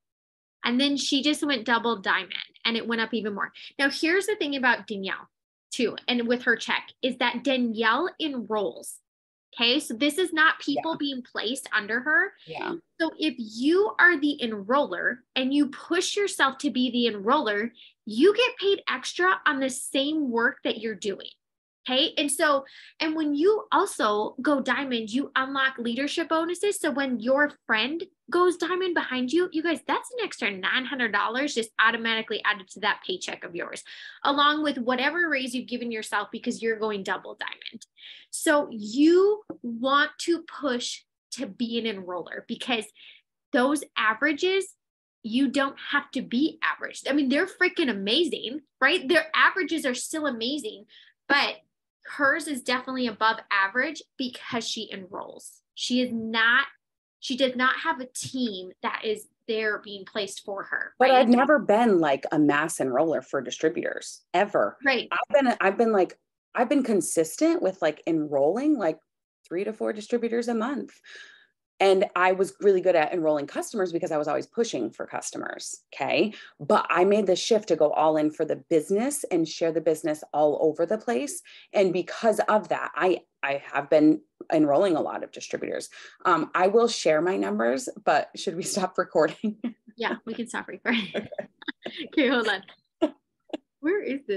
And then she just went double diamond and it went up even more. Now, here's the thing about Danielle too, and with her check is that Danielle enrolls. Okay. So this is not people being placed under her. Yeah. So if you are the enroller and you push yourself to be the enroller, you get paid extra on the same work that you're doing. Okay. And so, and when you also go diamond, you unlock leadership bonuses. So when your friend goes diamond behind you, you guys, that's an extra $900 just automatically added to that paycheck of yours, along with whatever raise you've given yourself because you're going double diamond. So you want to push to be an enroller because those averages, you don't have to be average. I mean, they're freaking amazing, right? Their averages are still amazing, but hers is definitely above average because she enrolls. She does not have a team that is there being placed for her. But right? I've never been like a mass enroller for distributors ever. Right. I've been consistent with like enrolling like 3 to 4 distributors a month. And I was really good at enrolling customers because I was always pushing for customers. Okay. But I made the shift to go all in for the business and share the business all over the place. And because of that, I have been enrolling a lot of distributors. I will share my numbers, but should we stop recording? Yeah, we can stop recording. Okay, hold on. Where is this?